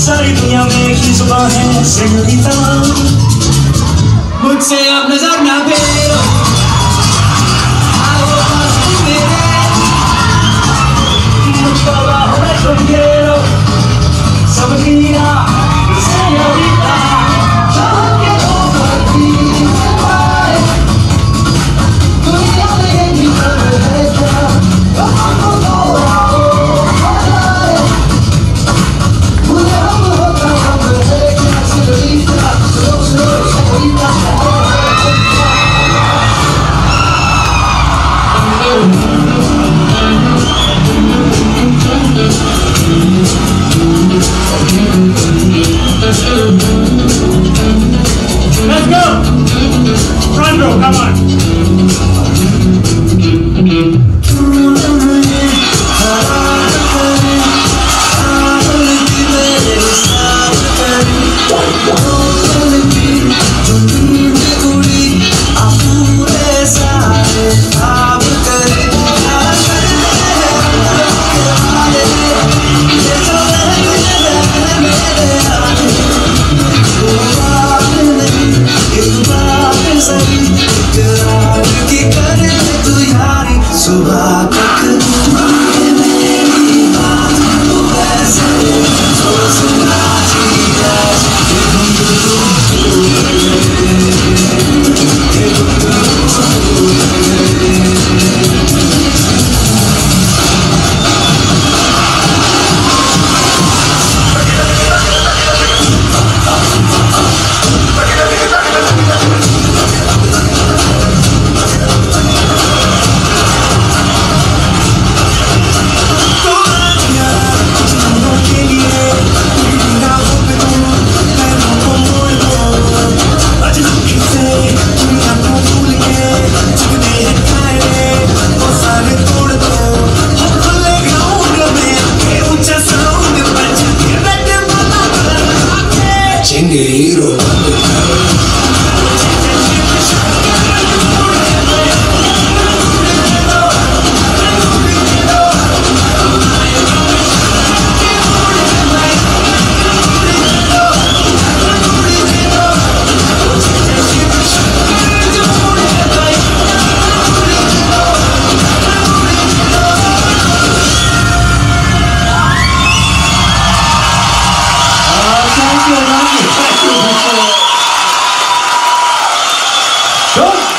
सारी दुनिया में एक ही जुबान है सेनोरिटा मुझसे अब नजर ना फेरो आओ पास मेरे मुझको बाहों में तुम घेरो सब किया सेनोरिटा चाह के हो भरती आए दुनिया में एक ही खबर है क्या हमको आओ मुझे हम होता खबर है क्या senorita senorita Let's go! Front row, come on!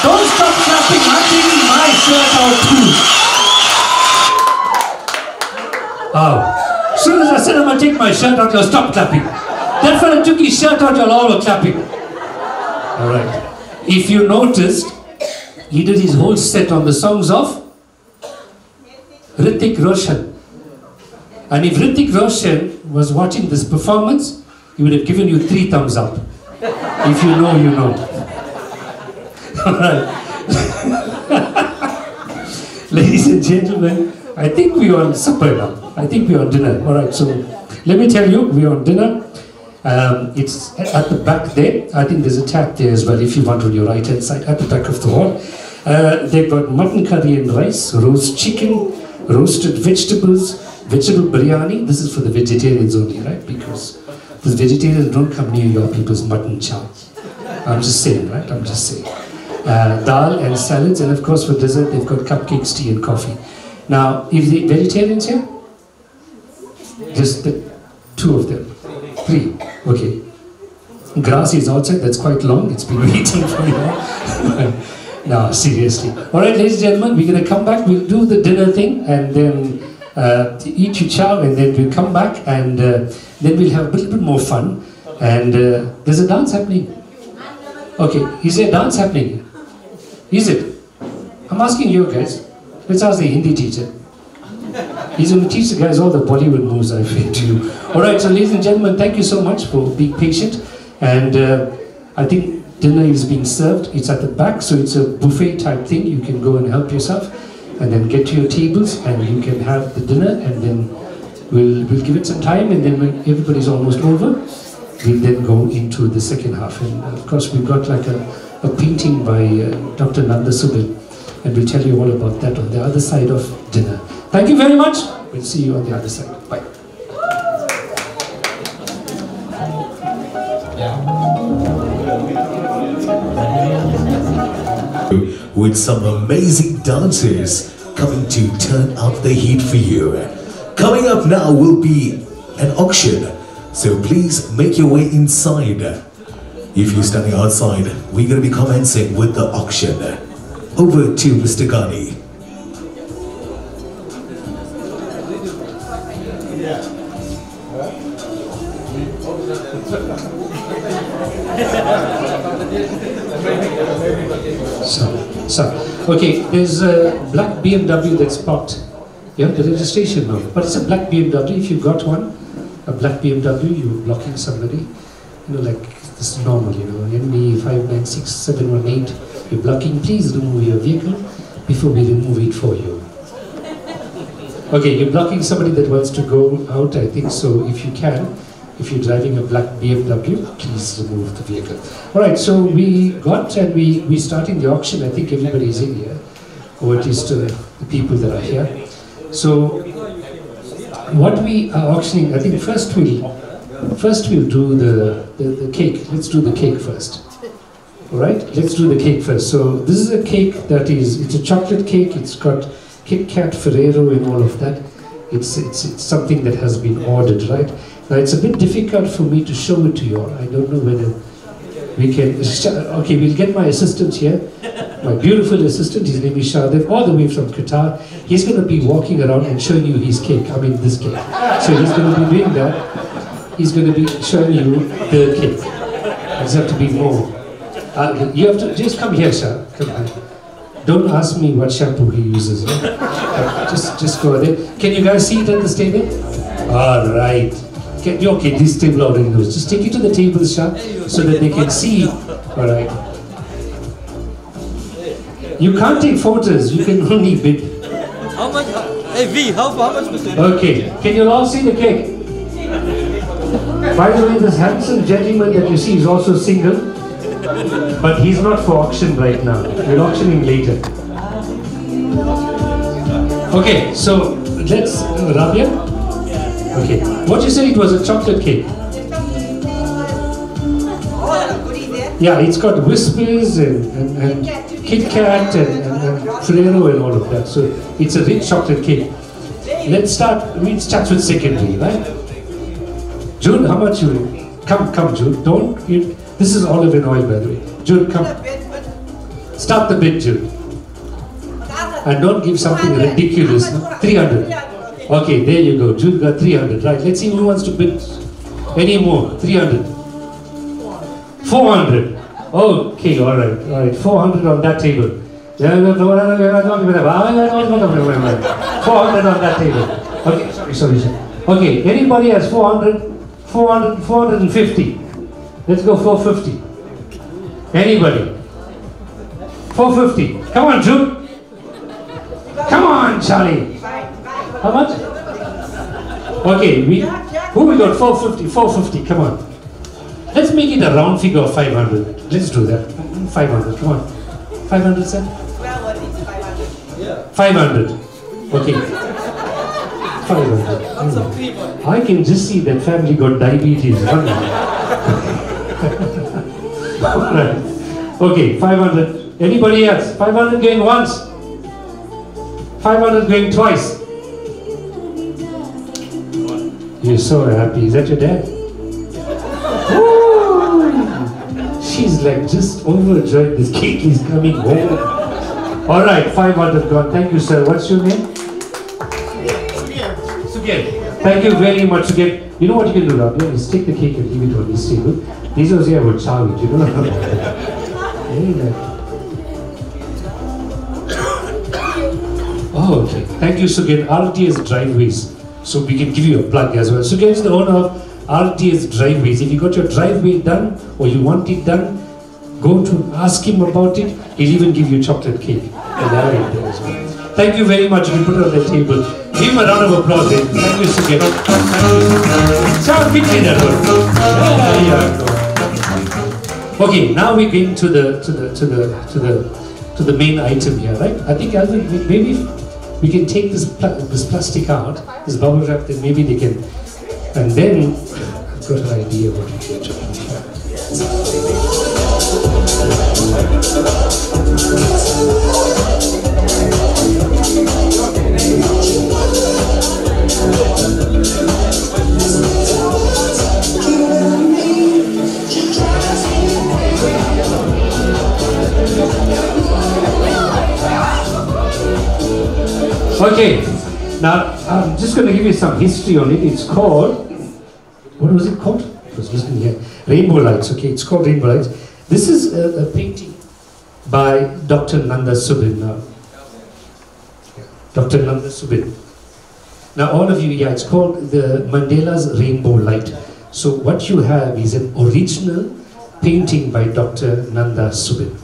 Don't stop clapping, I'm taking my shirt out too. Oh, as soon as I said I'm going to take my shirt out, you'll stop clapping. That fella took his shirt out, you'll all were clapping. Alright. If you noticed, he did his whole set on the songs of Hrithik Roshan. And if Hrithik Roshan was watching this performance, he would have given you 3 thumbs up. If you know, you know. Alright. Ladies and gentlemen, I think we're on supper now. I think we're on dinner. Alright, so let me tell you, we're on dinner. It's at the back there. I think there's a tap there as well if you want on your right hand side, at the back of the hall. They've got mutton curry and rice, roast chicken, roasted vegetables, vegetable biryani. This is for the vegetarians only, right? Because the vegetarians don't come near your people's mutton chow. I'm just saying, right? I'm just saying. Dal and salads, and of course for dessert they've got cupcakes, tea and coffee. Now, if the vegetarians here? Just the 2 of them. 3, okay. Grass is outside, that's quite long, it's been waiting for you. No, seriously. Alright, ladies and gentlemen, we're going to come back, we'll do the dinner thing, and then eat your chow, and then we'll come back, and then we'll have a little bit more fun. And there's a dance happening. Okay, is there a dance happening? Is it? I'm asking you guys. Let's ask the Hindi teacher. He's going to teach the guys all the Bollywood moves I feel to you. Alright, so ladies and gentlemen, thank you so much for being patient. And I think dinner is being served. It's at the back, so it's a buffet type thing. You can go and help yourself and then get to your tables and you can have the dinner, and then we'll give it some time, and then when everybody's almost over, we'll then go into the second half. And of course we've got like a painting by Dr. Nanda Subin, and we'll tell you all about that on the other side of dinner. Thank you very much. We'll see you on the other side. Bye. With some amazing dancers coming to turn up the heat for you. Coming up now will be an auction, so please make your way inside. If you're standing outside, we're going to be commencing with the auction. Over to Mr. Ghani. Okay, there's a black BMW that's parked. You have the registration number, but it's a black BMW. If you've got one, a black BMW, you're blocking somebody. You know, like this is normal, you know, NB 596718, you're blocking. Please remove your vehicle before we remove it for you. Okay, you're blocking somebody that wants to go out, I think, so if you can, if you're driving a black BMW, please remove the vehicle. Alright, so we got and we're starting the auction. I think everybody's in here, or at least the people that are here. So, what we are auctioning, I think first we'll do the cake. Let's do the cake first. Alright, let's do the cake first. So, this is a cake that it's a chocolate cake, it's got Kit Kat, Ferrero and all of that. It's something that has been ordered, right? Now it's a bit difficult for me to show it to you all. I don't know whether we can... Okay, we'll get my assistant here. My beautiful assistant, his name is Shadev, all the way from Qatar. He's going to be walking around and showing you his cake, I mean this cake. So he's going to be doing that. He's going to be showing you the cake. There's have to be more. You have to... Just come here, Shah. Come here. Don't ask me what shampoo he uses. Right? Just go there. Can you guys see it at this table? All right. Okay, this table already knows. Just take it to the table, Shah, so that they can see. All right. You can't take photos. You can only bid. How much? Hey V, how much percent? Okay. Can you all see the cake? By the way, this handsome gentleman that you see is also single. But he's not for auction right now. We're auctioning later. Okay, so let's... Rabia? Okay. What you said, it was a chocolate cake? Yeah, it's got Whispers and Kit Kat and Ferrero and all of that. So it's a rich chocolate cake. Let's start with Chatsworth Secondary, right? June, how much you... Come, June. Don't... This is olive and oil, by the way. Jude, come. Start the bid, Jude. And don't give something ridiculous. 300. Okay, there you go. Jude got 300. Right, let's see who wants to bid any more. 300. 400. Okay, alright. 400 on that table. 400 on that table. Okay, sorry. Okay, anybody has 400? 450. Let's go 450. Anybody? 450. Come on, Jude. Come on, Charlie. How much? Okay, who we got? 450. 450. Come on. Let's make it a round figure of 500. Let's do that. 500. Come on. 500, sir? 500. Okay. 500. I can just see that family got diabetes. Right. Okay, 500. Anybody else? 500 going once? 500 going twice? You're so happy. Is that your dad? Woo! She's like just overjoyed. This cake is coming home. Alright, 500 gone. Thank you, sir. What's your name? Sugir. Thank you very much, Sugir. You know what you can do, Rabia? Is take the cake and leave it on this table. These are here about Charlie, you know? Oh, okay. Thank you, Sugir. RTS Driveways. So we can give you a plug as well. Sugir is the owner of RTS Driveways. If you got your driveway done or you want it done, go to ask him about it. He'll even give you chocolate cake. Thank you very much. You can put it on the table. Give him a round of applause. Thank you, Sugir. Okay, now we're going to the main item here, right? I think Alvin, maybe we can take this plastic out, this bubble wrap, then maybe they can, and then got an idea what we should do. Okay, now I'm just going to give you some history on it. It's called, what was it called? It was listening here. Rainbow Lights, okay, it's called Rainbow Lights. This is a painting by Dr. Nanda Subin. Dr. Nanda Subin. Now all of you, yeah, it's called the Mandela's Rainbow Light. So what you have is an original painting by Dr. Nanda Subin.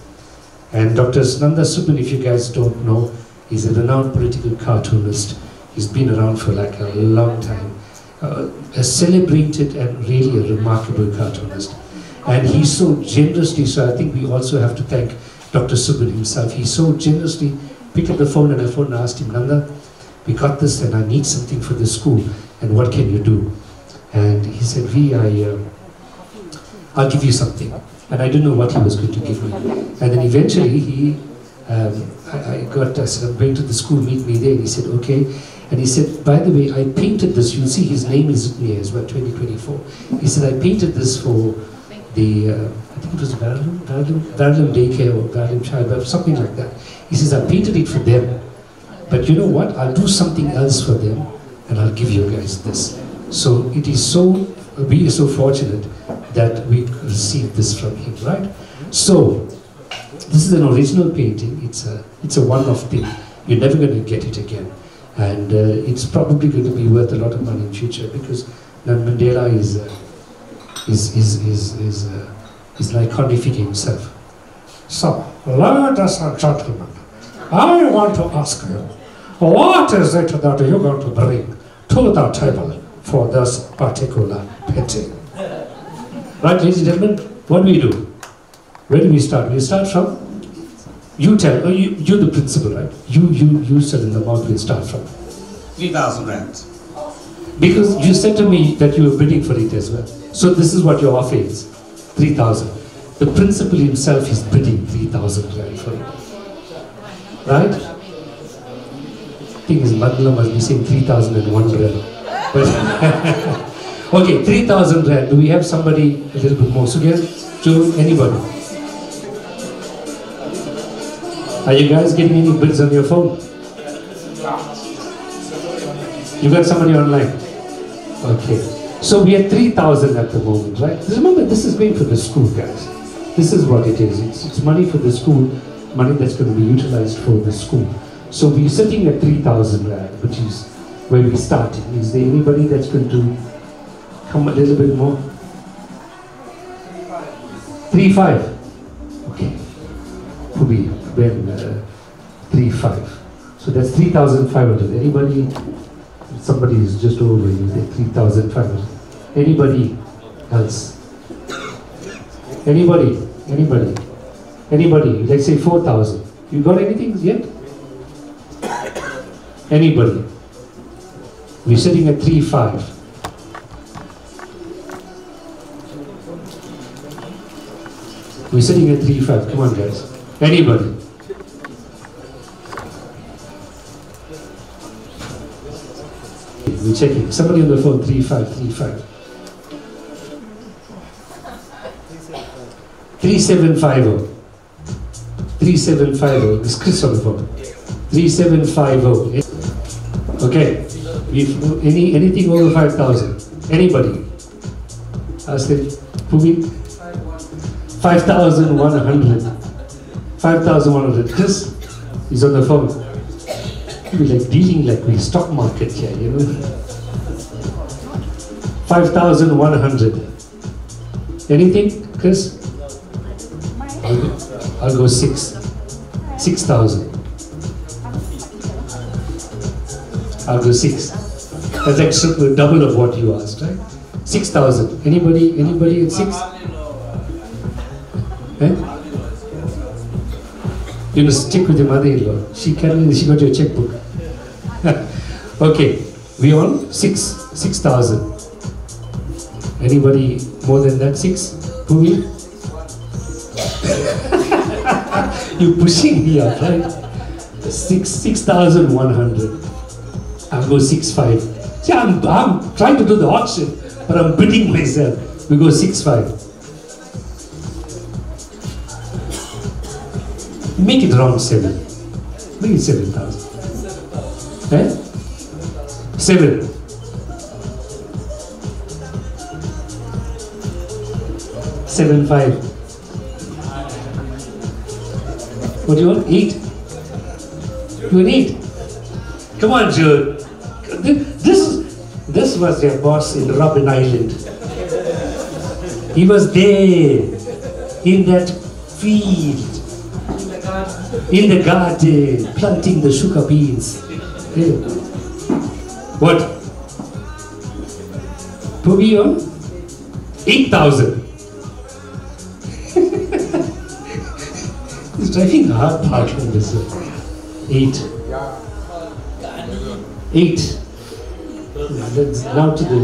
And Dr. Nanda Subin, if you guys don't know, he's a renowned political cartoonist. He's been around for like a long time. A celebrated and really a remarkable cartoonist. And he so generously, so I think we also have to thank Dr. Subin himself. He so generously picked up the phone and asked him, Nanda, we got this and I need something for the school, and what can you do? And he said, I'll give you something. And I didn't know what he was going to give me. And then eventually I said, I'm going to the school, meet me there. And he said, okay. And he said, by the way, I painted this. You'll see his name is written here as well, 2024. He said, I painted this for the, I think it was Verulam Daycare or Verulam Child, something like that. He says, I painted it for them. But you know what? I'll do something else for them and I'll give you guys this. So it is so, we are so fortunate that we received this from him, right? So, this is an original painting. It's a one-off thing. You're never going to get it again. And it's probably going to be worth a lot of money in future because Mandela is an iconic figure himself. So, ladies and gentlemen, I want to ask you, what is it that you're going to bring to the table for this particular painting? Right, ladies and gentlemen, what do we do? Where do we start? We start from, you tell, you're the principal, right? You said in the amount we'll start from. 3,000 rands. Because you said to me that you were bidding for it as well. So this is what your offer is, 3,000. The principal himself is bidding 3,000 rand for it. Right? Thing is, Mandela must be saying 3,001 rand. But okay, 3,000 rand. Do we have somebody a little bit more? So to anybody? Are you guys getting any bids on your phone? You got somebody online? Okay. So we are 3,000 at the moment, right? Remember, this is going for the school, guys. This is what it is. It's money for the school, money that's going to be utilized for the school. So we're sitting at 3,000 rand, which is where we're starting. Is there anybody that's going to come a little bit more? 3,500. Okay. Could be when 3,500. So that's 3,500. Anybody? Somebody is just over you. 3,500. Anybody else? Anybody? Anybody? Anybody? Let's say 4,000. You got anything yet? Anybody? We're sitting at 3,500. We're sitting at 3,500. Come on, guys. Anybody? We're checking. Somebody on the phone. 3,500. 3,750. 3,750. This Chris on the phone. 3,750. Okay. Anything over 5,000? Anybody? Ask it. 5,100. 5,100. Chris is on the phone. We're like dealing like we stock market here, you know. 5,100. Anything, Chris? I'll go 6,000. I'll go 6. That's actually double of what you asked, right? 6,000. Anybody at 6? Eh? You must stick with your mother-in-law. She got your checkbook. Okay, we on 6,000. Anybody more than that? 6? Puvi? You're pushing me up, right? 6,100. I'll go 6,500. See, I'm trying to do the auction, but I'm bidding myself. We go 6,500. Make it around 7. Make it 7,000. Eh? 7. 7,500. What do you want? 8? You want 8? Come on, Jude. This was their boss in Robben Island. He was there, in that field, in the garden, planting the sugar beans. Yeah. What? Pubi on? 8,000. He's driving a hard parking this. 8. 8. That's now to the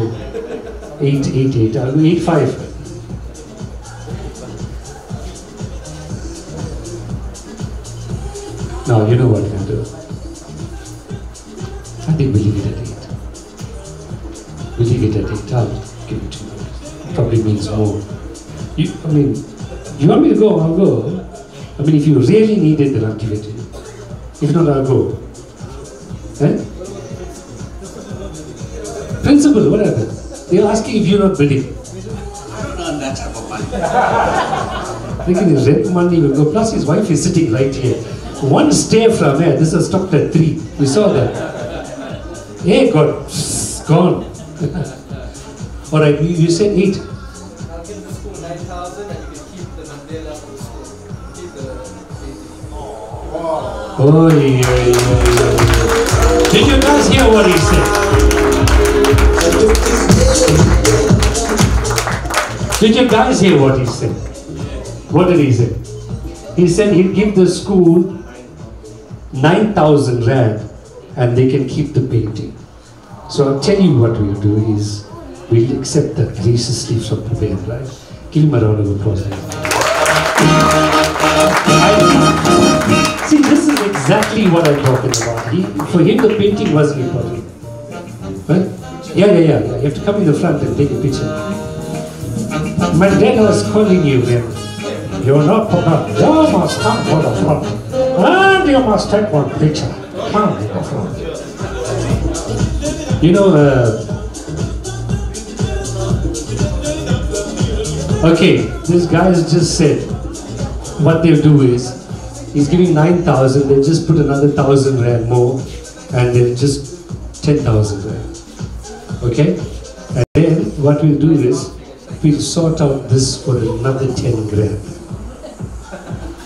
8. I'll go 8,500. Now you know what we'll do. I think we'll leave it at 8. We'll leave it at 8. I'll give it to you. Probably means more. You want me to go? I'll go. I mean, if you really need it, then I'll give it to you. If not, I'll go. Eh? Principal, what happened? They're asking if you're not bidding. I don't earn that type of money. Thinking his rent money will go. Plus, his wife is sitting right here. One stair from here. This has stopped at 3. We saw that. Hey, God, gone. All right, you said 8. I'll give the school 9,000 and you can keep the Mandela for the school. Keep the Oh, yeah. Did you guys hear what he said? Did you guys hear what he said? What did he say? He said he'd give the school 9,000 rand and they can keep the painting. So I'll tell you what we'll do is we'll accept that graciously from the band, right? Give him a round of applause. See, this is exactly what I'm talking about. For him, the painting wasn't important. Right? Yeah. You have to come in the front and take a picture. My dad was calling you when you're not Papa. You must come to the front. And you must take one picture. Come to the front. You know, okay, this guy has just said what they'll do is he's giving 9,000, they'll just put another 1,000 rand more and they'll just 10,000 rand. Okay? And then what we'll do is we'll sort out this for another 10 grand.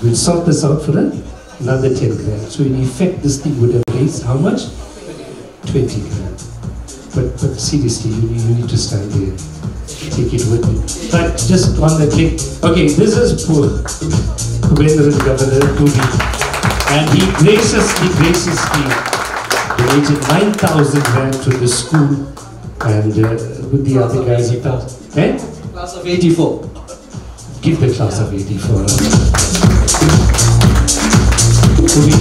We'll sort this out for another 10 grand. So in effect this thing would have raised how much? 20 grand. But seriously, you need to stand there. Take it with me. But just on that link. Okay, this is poor Kubendran Governor Pubi. And he graciously donated 9,000 rand to the school and with the other guys he thought. Eh? Class of 84. Give the class of 84. Pubi.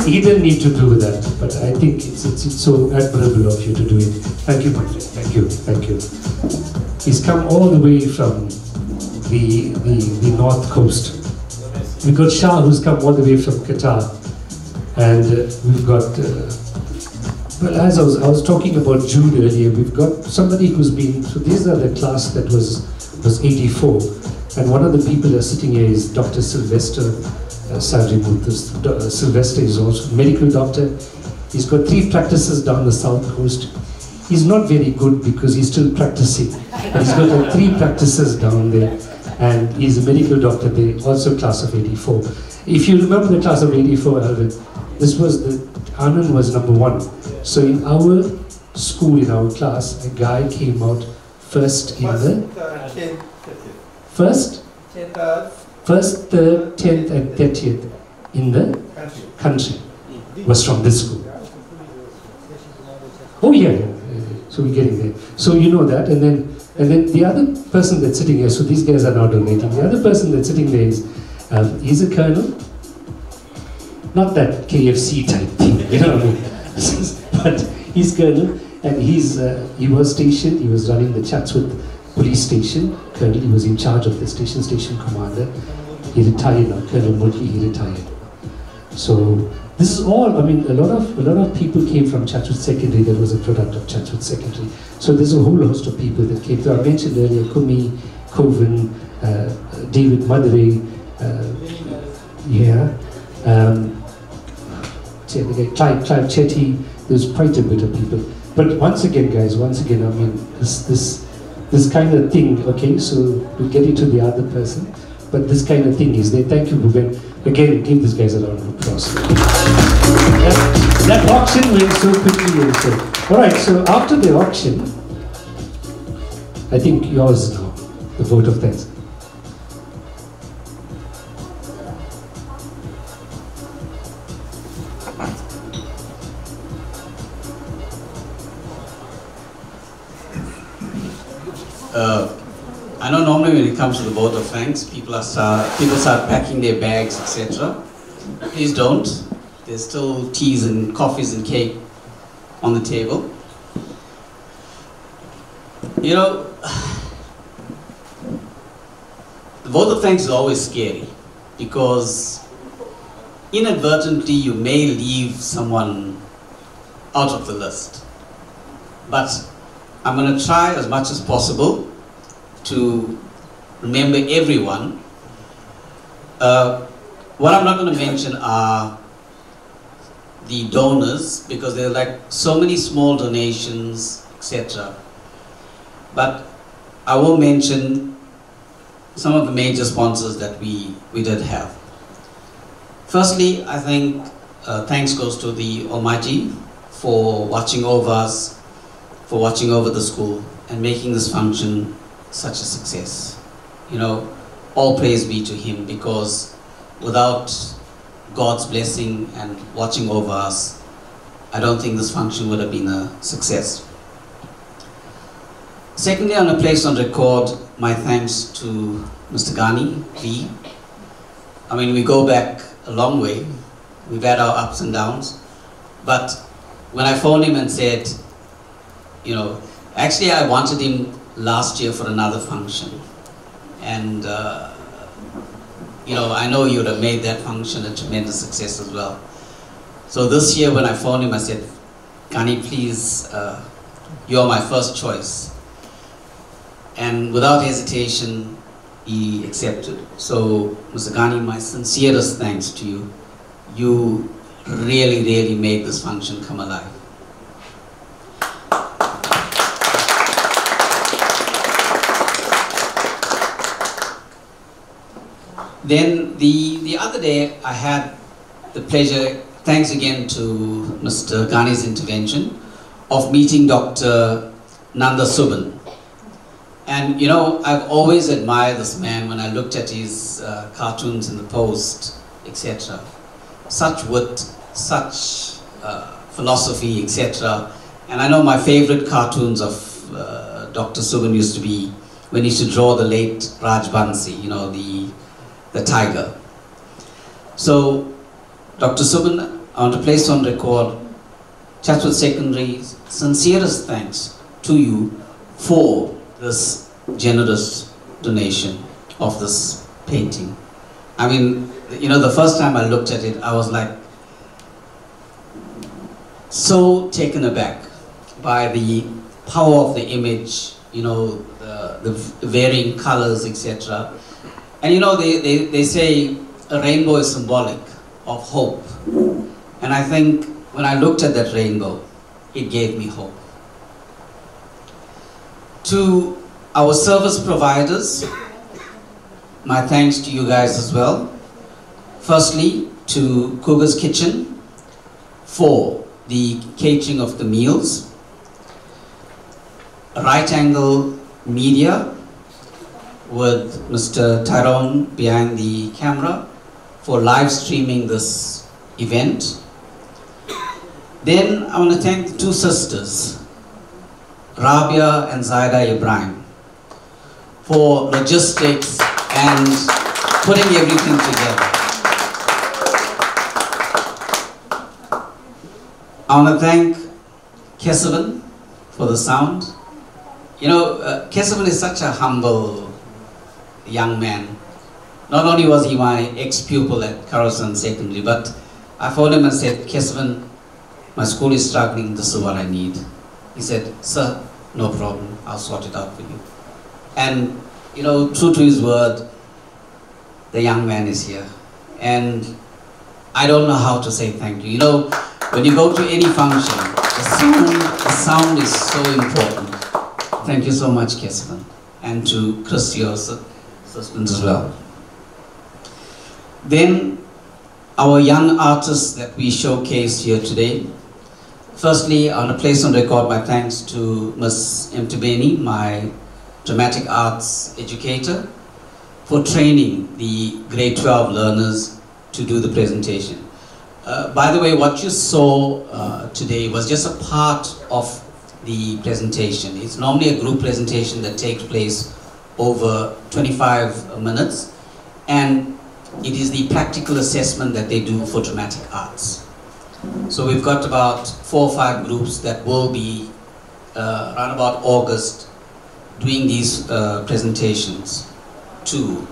He didn't need to do that, but I think it's so admirable of you to do it. Thank you, Patrick. Thank you. He's come all the way from the north coast. We've got Shah, who's come all the way from Qatar, and we've got. Well, as I was talking about Jude earlier, we've got somebody who's been. So these are the class that was 84, and one of the people that are sitting here is Dr. Sylvester. Sylvester is also a medical doctor. He's got 3 practices down the south coast. He's not very good because he's still practicing. But he's got 3 practices down there, and he's a medical doctor there, also class of 84. If you remember the class of 84, Alvin, this was Anand was number 1. So in our school, in our class, a guy came out first in the first, 3rd, 10th and 30th in the country was from this school. Oh yeah. So we're getting there. So you know that, and then the other person that's sitting here, so these guys are now donating. The other person that's sitting there is, he's a colonel. Not that KFC type thing, you know what I mean? But he's colonel, and he was stationed, he was running the Chatsworth police station. Colonel, he was in charge of the station commander. He retired now, Colonel Murki, he retired. So this is all, I mean, a lot of people came from Chatsworth Secondary that was a product of Chatsworth Secondary. So there's a whole host of people that came. So I mentioned earlier, Kumi, Kovan, David Madre, Clive Chetty, there's quite a bit of people. But once again, guys, I mean, this kind of thing, okay, so we'll get into the other person, but this kind of thing is there. Thank you, Ruben. Again, give these guys a round of applause. That auction went so quickly and so. Alright, so after the auction, I think yours now, the vote of thanks. I know normally when it comes to the vote of thanks, people start packing their bags, etc. Please don't. There's still teas and coffees and cake on the table. You know, the vote of thanks is always scary because inadvertently you may leave someone out of the list. But I'm going to try as much as possible to remember everyone. What I'm not going to mention are the donors because there are like so many small donations, etc. But I will mention some of the major sponsors that we did have. Firstly, I think thanks goes to the Almighty for watching over us, for watching over the school and making this function such a success. You know, all praise be to Him because without God's blessing and watching over us, I don't think this function would have been a success. Secondly, I want to place on record my thanks to Mr. Ghani V. I mean, we go back a long way. We've had our ups and downs. But when I phoned him and said, you know, actually I wanted him last year for another function. And, you know, I know you would have made that function a tremendous success as well. So this year when I phoned him, I said, Ghani, please, you're my first choice. And without hesitation, he accepted. So, Mr. Ghani, my sincerest thanks to you. You really, really made this function come alive. Then the other day, I had the pleasure, thanks again to Mr. Ghani's intervention, of meeting Dr. Nanda Subban. And you know, I've always admired this man when I looked at his cartoons in the Post, etc. Such wit, such philosophy, etc. And I know my favorite cartoons of Dr. Subban used to be when he used to draw the late Raj Bansi, you know, the tiger. So, Dr. Subban, I want to place on record Chatsworth Secondary's sincerest thanks to you for this generous donation of this painting. I mean, you know, the first time I looked at it, I was like so taken aback by the power of the image, you know, the varying colors, etc. And you know, they say a rainbow is symbolic of hope. And I think when I looked at that rainbow, it gave me hope. To our service providers, my thanks to you guys as well. Firstly, to Cougar's Kitchen for the catering of the meals. Right Angle Media with Mr. Tyrone behind the camera for live streaming this event. Then I want to thank the two sisters, Rabia and Zaida Ibrahim for logistics and putting everything together. I want to thank Kesavan for the sound. You know, Kesavan is such a humble young man. Not only was he my ex-pupil at Karasan Secondary, but I phoned him and said, Kesavan, my school is struggling, this is what I need. He said, sir, no problem, I'll sort it out for you. And, you know, true to his word, the young man is here. And I don't know how to say thank you. You know, when you go to any function, the sound is so important. Thank you so much, Kesavan. And to Chris, your assistant as well. Then, our young artists that we showcase here today. Firstly, I want to place on record my thanks to Ms. Mtubeni, my dramatic arts educator, for training the grade 12 learners to do the presentation. By the way, what you saw today was just a part of the presentation. It's normally a group presentation that takes place over 25 minutes, and it is the practical assessment that they do for dramatic arts. So we've got about 4 or 5 groups that will be around about August doing these presentations to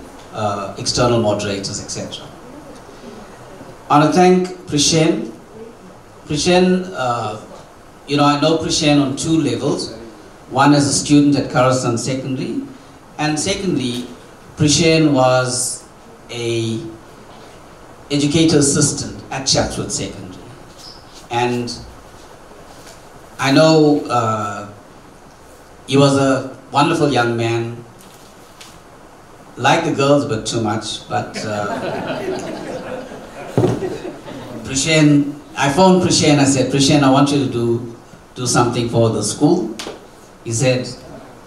external moderators, etc. I want to thank Prishen. Prishen, you know, I know Prishen on 2 levels. One as a student at Karasan Secondary, and secondly, Prishen was a educator assistant at Chatsworth Secondary. And I know he was a wonderful young man, liked the girls but too much, but Prishen, I phoned Prishen, I said, Prishen, I want you to do something for the school. He said,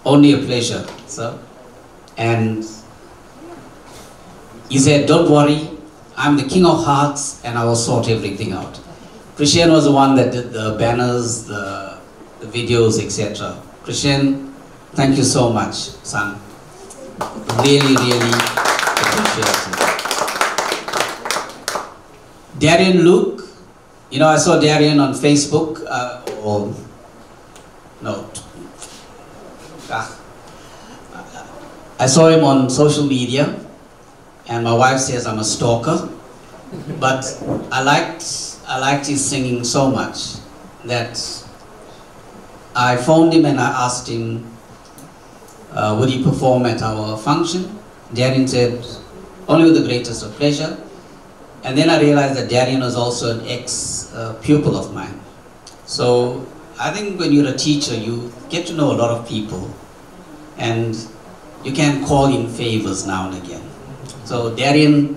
only a pleasure, sir. And he said, don't worry, I'm the king of hearts and I will sort everything out. Prishen was the one that did the banners, the videos, etc. Prishen, thank you so much, son. Really, really appreciate it. Darian Luke, you know, I saw Darian on Facebook, I saw him on social media, and my wife says I'm a stalker, but I liked his singing so much that I phoned him and I asked him, would he perform at our function? Darian said, only with the greatest of pleasure. And then I realized that Darian was also an ex-pupil of mine. So I think when you're a teacher, you get to know a lot of people, and you can call in favors now and again. So Darian,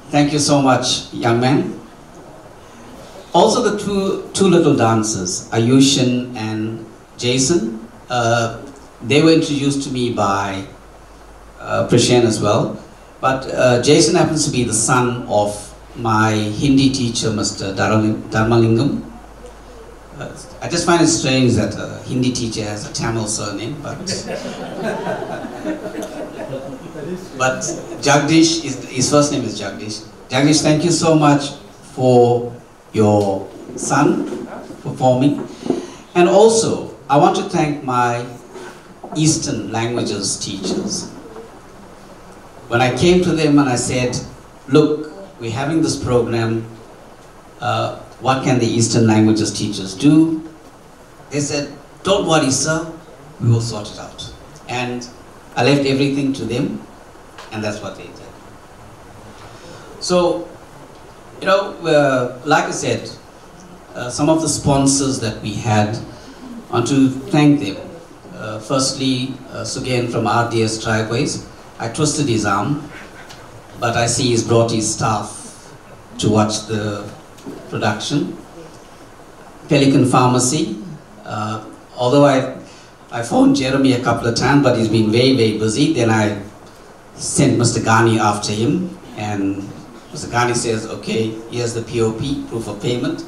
thank you so much, young man. Also the two little dancers, Ayushin and Jason, they were introduced to me by Prishen as well. But Jason happens to be the son of my Hindi teacher, Mr. Dharmalingam. I just find it strange that a Hindi teacher has a Tamil surname, but Jagdish, his first name is Jagdish. Jagdish, thank you so much for your son performing. And also, I want to thank my Eastern languages teachers. When I came to them and I said, look, we're having this program, what can the Eastern languages teachers do? They said, don't worry, sir, we will sort it out. And I left everything to them, and that's what they did. So, you know, like I said, some of the sponsors that we had, I want to thank them. Firstly, Sugain from RDS Driveways. I twisted his arm, but I see he's brought his staff to watch the production. Pelican Pharmacy, although I phoned Jeremy a couple of times, but he's been very, very busy. Then I sent Mr. Ghani after him, and Mr. Ghani says, okay, here's the POP, proof of payment.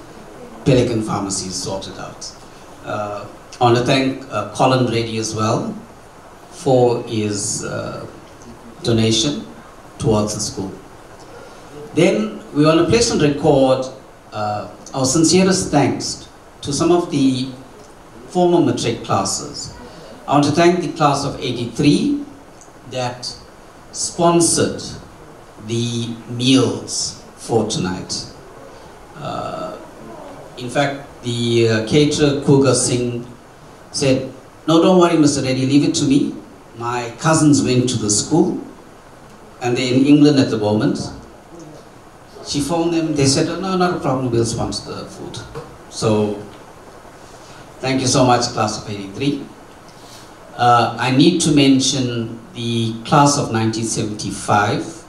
Pelican Pharmacy is sorted out. I want to thank Colin Reddy as well for his donation towards the school. Then we want to place on record our sincerest thanks to some of the former matric classes. I want to thank the class of 83 that sponsored the meals for tonight. In fact, the caterer Kuga Singh said, "No, don't worry, Mr. Reddy, leave it to me. My cousins went to the school and they're in England at the moment." She phoned them, they said, "Oh, no, not a problem, we'll sponsor the food." So, thank you so much, class of 83. I need to mention the class of 1975.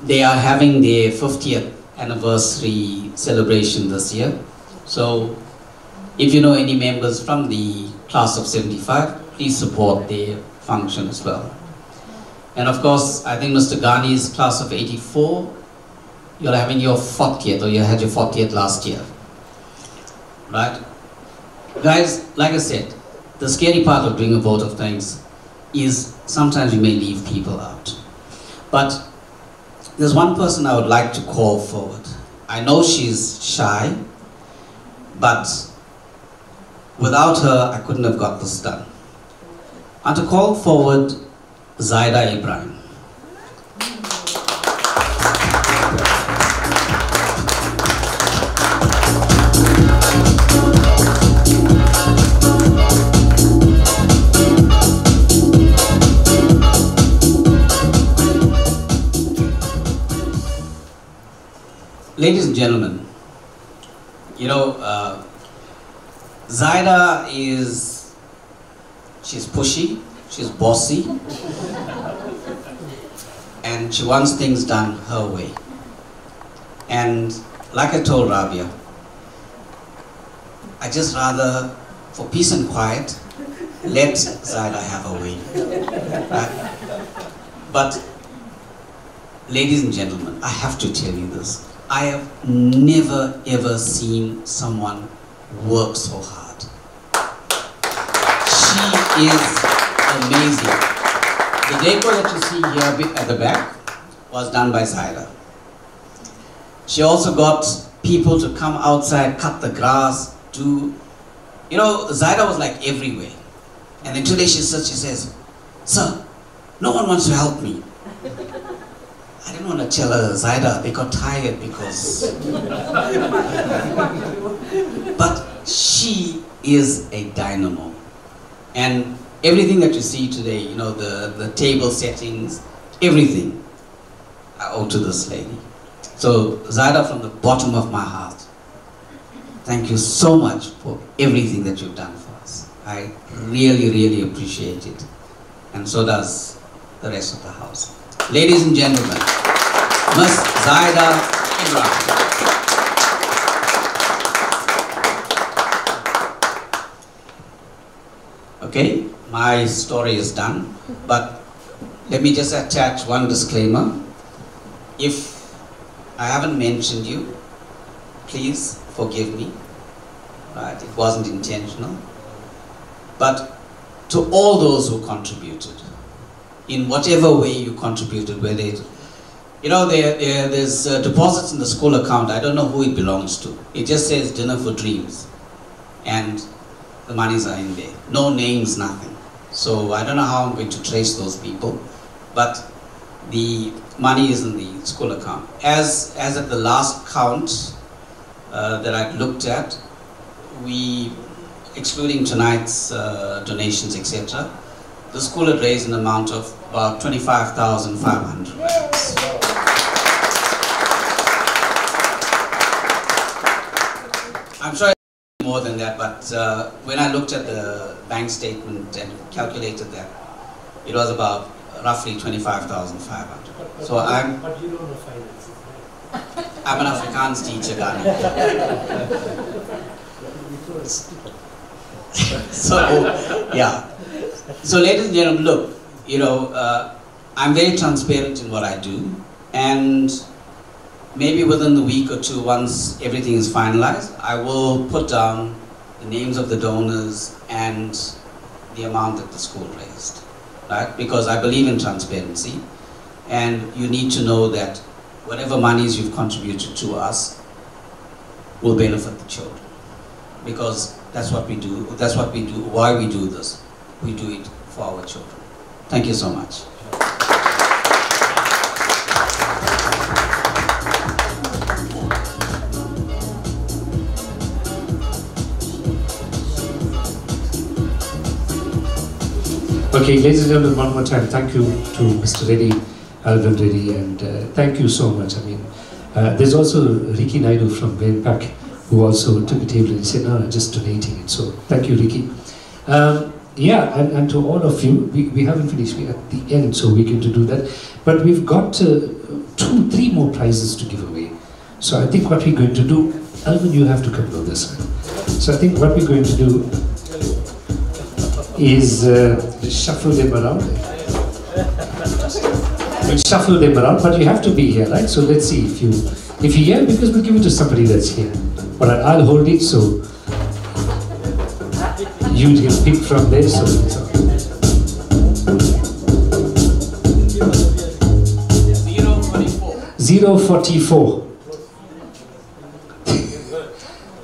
They are having their 50th anniversary celebration this year. So, if you know any members from the class of 75, please support their function as well. And of course, I think Mr. Ghani's class of 84, you're having your 40th, or you had your 40th last year, right? Guys, like I said, the scary part of doing a vote of thanks is sometimes you may leave people out. But there's one person I would like to call forward. I know she's shy, but without her, I couldn't have got this done. And to call forward Zaida Ibrahim. Ladies and gentlemen, you know, Zaida she's pushy, she's bossy, and she wants things done her way. And like I told Rabia, I just rather, for peace and quiet, let Zaida have her way. Right? But, ladies and gentlemen, I have to tell you this. I have never ever seen someone work so hard. She is amazing. The decor that you see here at the back was done by Zaida. She also got people to come outside, cut the grass, you know, Zaida was like everywhere. And then today she says, "Sir, no one wants to help me." I didn't want to tell her, Zaida, they got tired because... But she is a dynamo. And everything that you see today, you know, the table settings, everything, I owe to this lady. So, Zaida, from the bottom of my heart, thank you so much for everything that you've done for us. I really, really appreciate it. And so does the rest of the house. Ladies and gentlemen, Ms. Zaida Ibrahim. Okay, my story is done, but let me just attach one disclaimer. If I haven't mentioned you, please forgive me. Right, it wasn't intentional. But to all those who contributed, in whatever way you contributed, whether it, you know, there's deposits in the school account. I don't know who it belongs to. It just says Dinner for Dreams, and the monies are in there. No names, nothing. So I don't know how I'm going to trace those people, but the money is in the school account. As at the last count that I've looked at, we, excluding tonight's donations, etc., the school had raised an amount of about 25,500 rands. I'm sure it's more than that, but when I looked at the bank statement and calculated that, it was about roughly 25,500. So But you don't know finances, right? I'm an Afrikaans teacher, Ghani. So, yeah. So, ladies and gentlemen, look, you know, I'm very transparent in what I do, and maybe within the week or two, once everything is finalized, I will put down the names of the donors, and the amount that the school raised, right? Because I believe in transparency, and you need to know that whatever monies you've contributed to us will benefit the children, because that's what we do. That's what we do. Why we do this? We do it for our children. Thank you so much. Okay, ladies and gentlemen, one more time, thank you to Mr. Reddy, Alvin Reddy, and thank you so much. I mean, there's also Ricky Naidu from Venpak, who also took a table and said, no, I'm just donating it. So thank you, Ricky. Yeah, and to all of you, we haven't finished, we're at the end, so we're going to do that. But we've got 3 more prizes to give away. So I think what we're going to do, Alvin, you have to come on this side. So I think what we're going to do is shuffle them around. We'll shuffle them around, but you have to be here, right? So let's see if you're here, because we'll give it to somebody that's here. But I'll hold it, so you can pick from there. So it's okay. 044.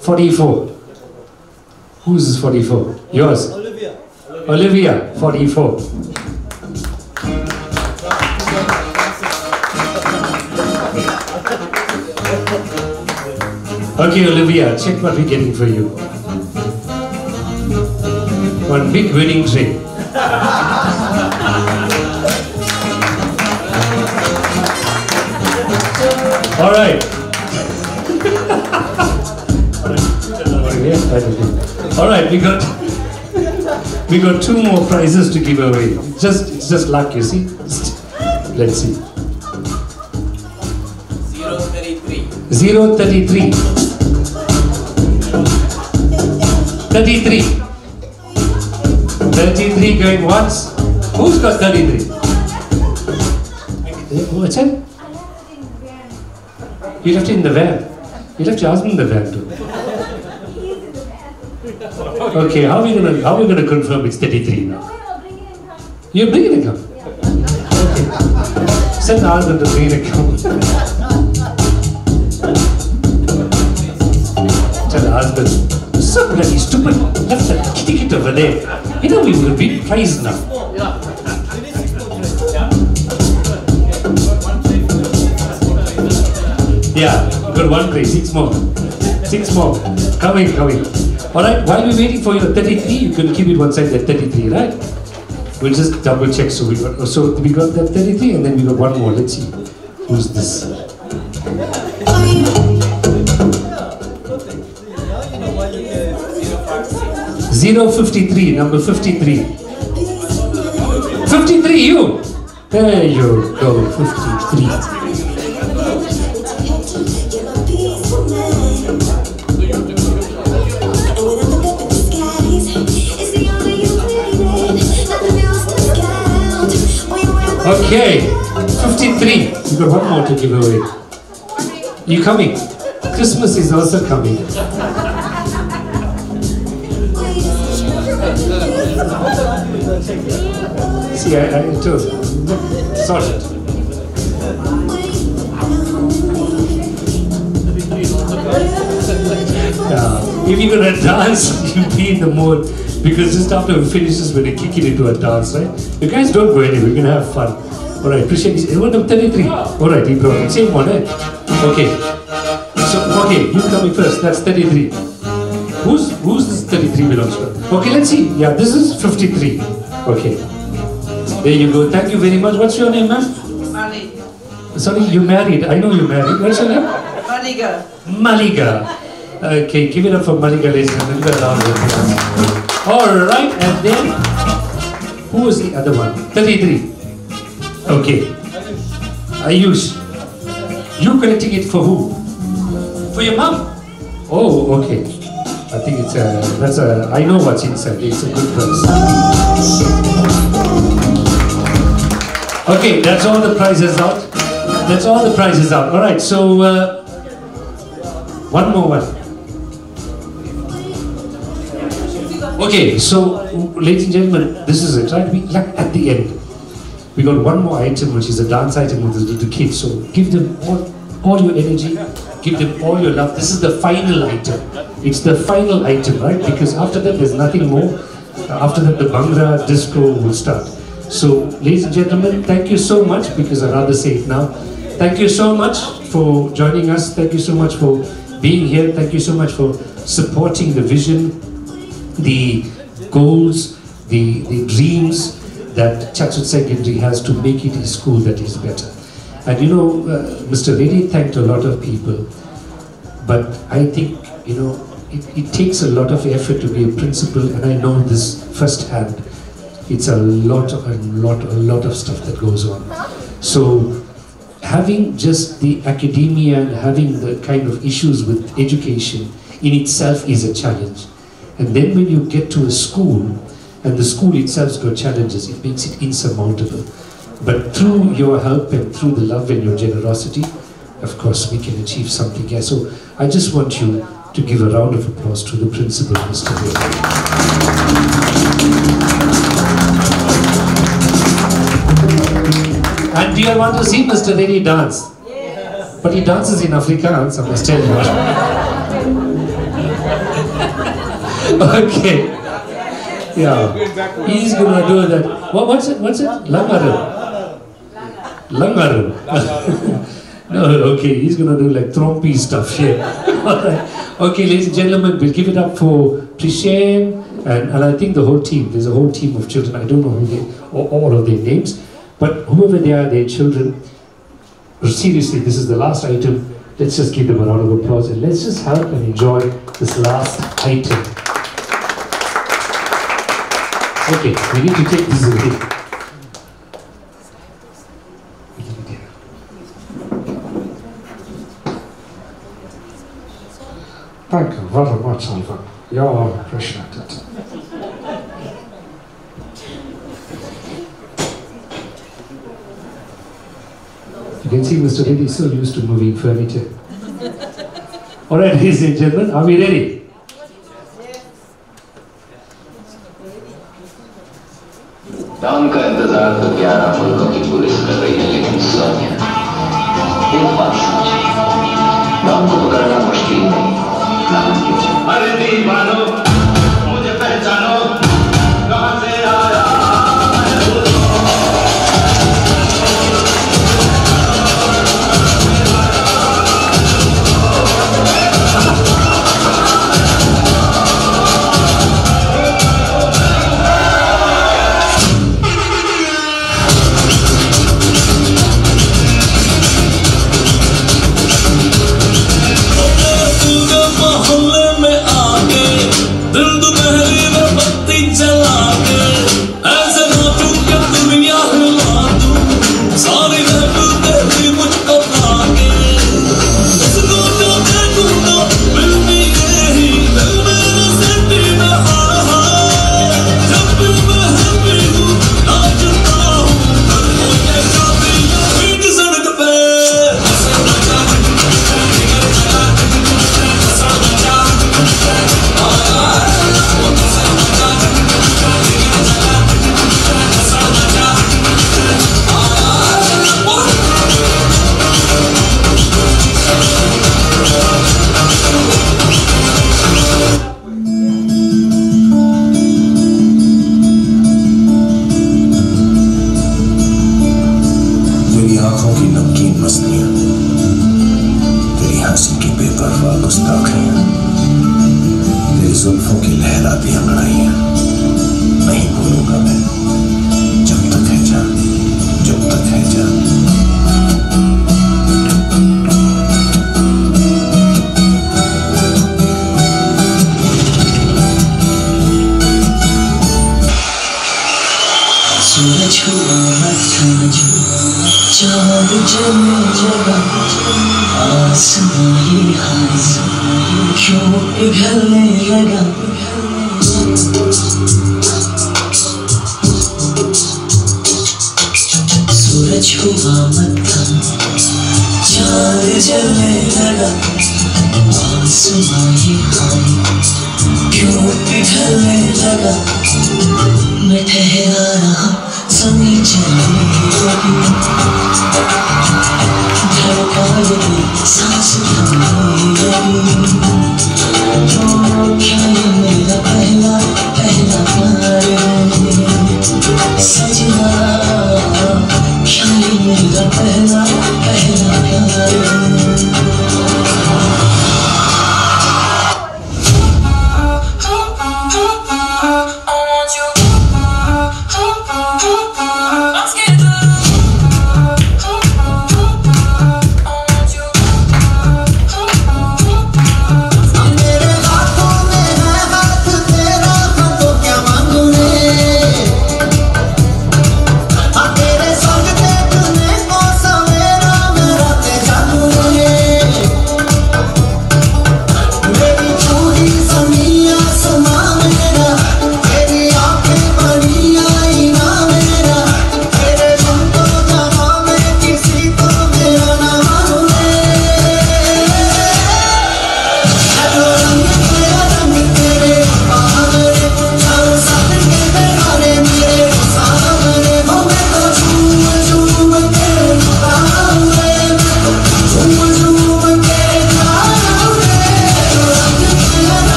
44. Who's this 44? Yours. Olivia, 44. Okay, Olivia, check what we're getting for you. One big winning tray. All right. All right, we got 2 more prizes to give away. It's just luck, you see. Let's see. 033. 033. 33. 33 going once. Who's got 33? What's that? You left it in the van. You left your husband in the van too. Okay, how are we gonna confirm it's 33 now? You're bringing it up. Okay. Send the husband to bring it up. Tell the husband, so bloody stupid, left the ticket over there. You know we would have been praised now. Yeah, we got 1 place, 6 more. 6 more. Coming. Alright, while we're waiting for your 33, you can keep it one side, that 33, right? We'll just double check. So we got that 33 and then we got 1 more. Let's see. Who's this? 053, number 53. 53, you! There you go, 53. Okay, 53. We got 1 more to give away. You coming? Christmas is also coming. See, I told you. Sorted. If you're gonna dance, you'll be in the mood. Because just after we finish this, we're gonna kick it into a dance, right? You guys don't go anywhere, we're gonna have fun. Alright, appreciate this. Everyone of 33. Alright, he brought it. Same one, eh? Okay. So, okay, you coming first. That's 33. Who's this 33 belongs to? Okay, let's see. Yeah, this is 53. Okay. There you go. Thank you very much. What's your name, ma'am? Mali. Sorry, you married. I know you married. What's your name? Maliga. Maliga. Okay, give it up for Maliga, ladies and gentlemen. Alright, and then who was the other one? 33. Okay. Ayush. You collecting it for who? For your mom? Oh, okay. I think it's I know what's inside. It's a good price. Okay, that's all the prizes out. That's all the prizes out. Alright, so one more one. Okay, so ladies and gentlemen, this is it, right? Like at the end, we got one more item, which is a dance item with the kids. So give them all your energy, give them all your love. This is the final item. It's the final item, right? Because after that, there's nothing more. After that, the Bhangra disco will start. So, ladies and gentlemen, thank you so much, because I'd rather say it now. Thank you so much for joining us. Thank you so much for being here. Thank you so much for supporting the vision, the goals, the dreams that Chatsworth Secondary has to make it a school that is better. And you know, Mr. Reddy thanked a lot of people, but I think, you know, it takes a lot of effort to be a principal, and I know this firsthand. It's a lot of stuff that goes on. So having just the academia and having the kind of issues with education in itself is a challenge. And then when you get to a school, and the school itself's got challenges, it makes it insurmountable. But through your help and through the love and your generosity, of course, we can achieve something here. So I just want you to give a round of applause to the principal, Mr. Reddy. And do you want to see Mr. Reddy dance? Yes. But he dances in Afrikaans, I must tell you. Okay. Yeah. He's gonna do that. What's it? Langaru. Langaru. No, okay, he's gonna do like trompy stuff here. Alright. Okay, ladies and gentlemen, we'll give it up for Prishen and I think the whole team. There's a whole team of children. I don't know who they, all of their names. But whoever they are, their children, seriously, this is the last item. Let's just give them a round of applause and let's just help and enjoy this last item. Okay, we need to take this away. Thank you very much, Alva. You are appreciated. You can see Mr. Reddy is so used to moving furniture. Alright, ladies and gentlemen, are we ready? Down का इंतजार तो 11 मुल्कों की police कर रही है, लेकिन सोनिया एक बात समझिए, डाउन को पकड़ना मुश्किल नहीं, नाम कीजिए। अरे दीवानो, मुझे पहचानो, कहाँ से आया? जुल्फों की लहराती अंगड़ाइयां नहीं भूलूंगा मैं, जब तक है जान, जब तक है जान। सूरज हुआ मस्तान, चांद जलने लगा, आसमां ये हाय क्यों पिघलने लगा। सूरज हुआ मत्थम, चांद जलने लगा, आसमां ये हाय क्यों पिघलने लगा मैं ठहरा रहा समय चली लगी धड़का लगी सांस थमने लगी क्या ये मेरा पहला प्यार है सजना क्या ये मेरा पहला प्यार है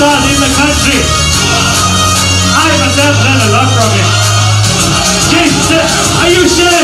son in the country. I myself learned a lot from him. Jason, are you sure?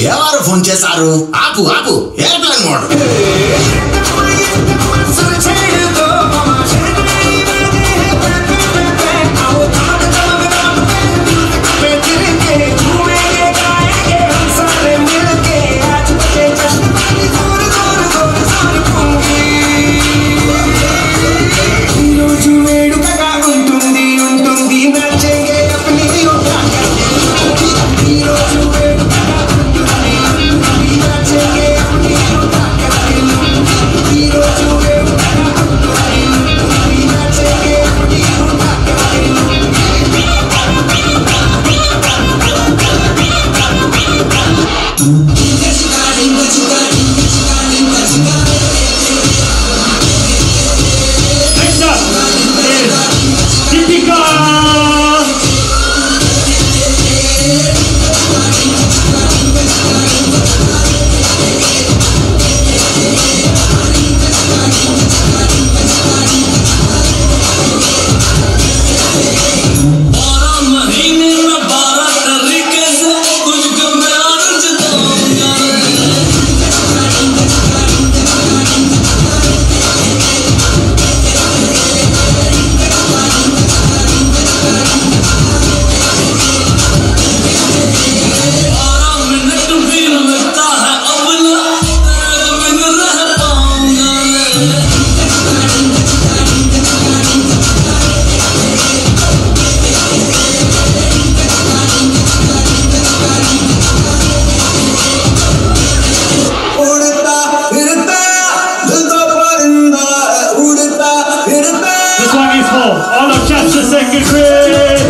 ఎవరు ఫోన్ చేశారు? ఆపు ఆపు, airplane mode. All of Chatsworth second grade.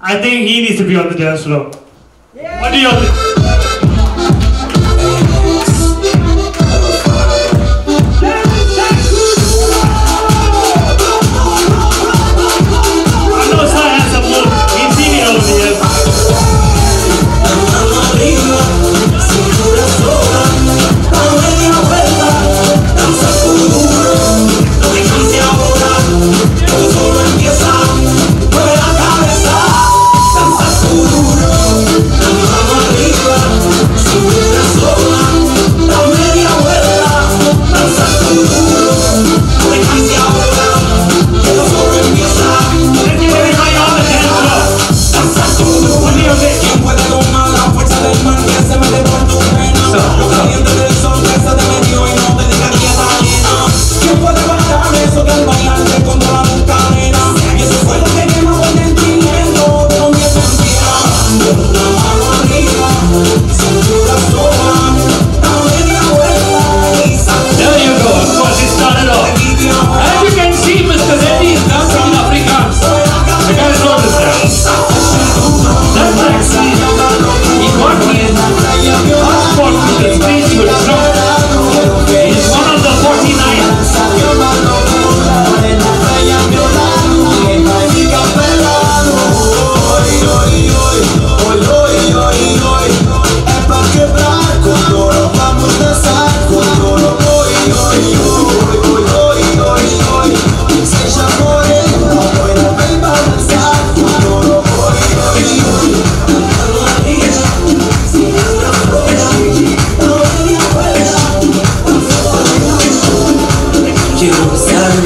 I think he needs to be on the dance floor. Yeah. What do you think?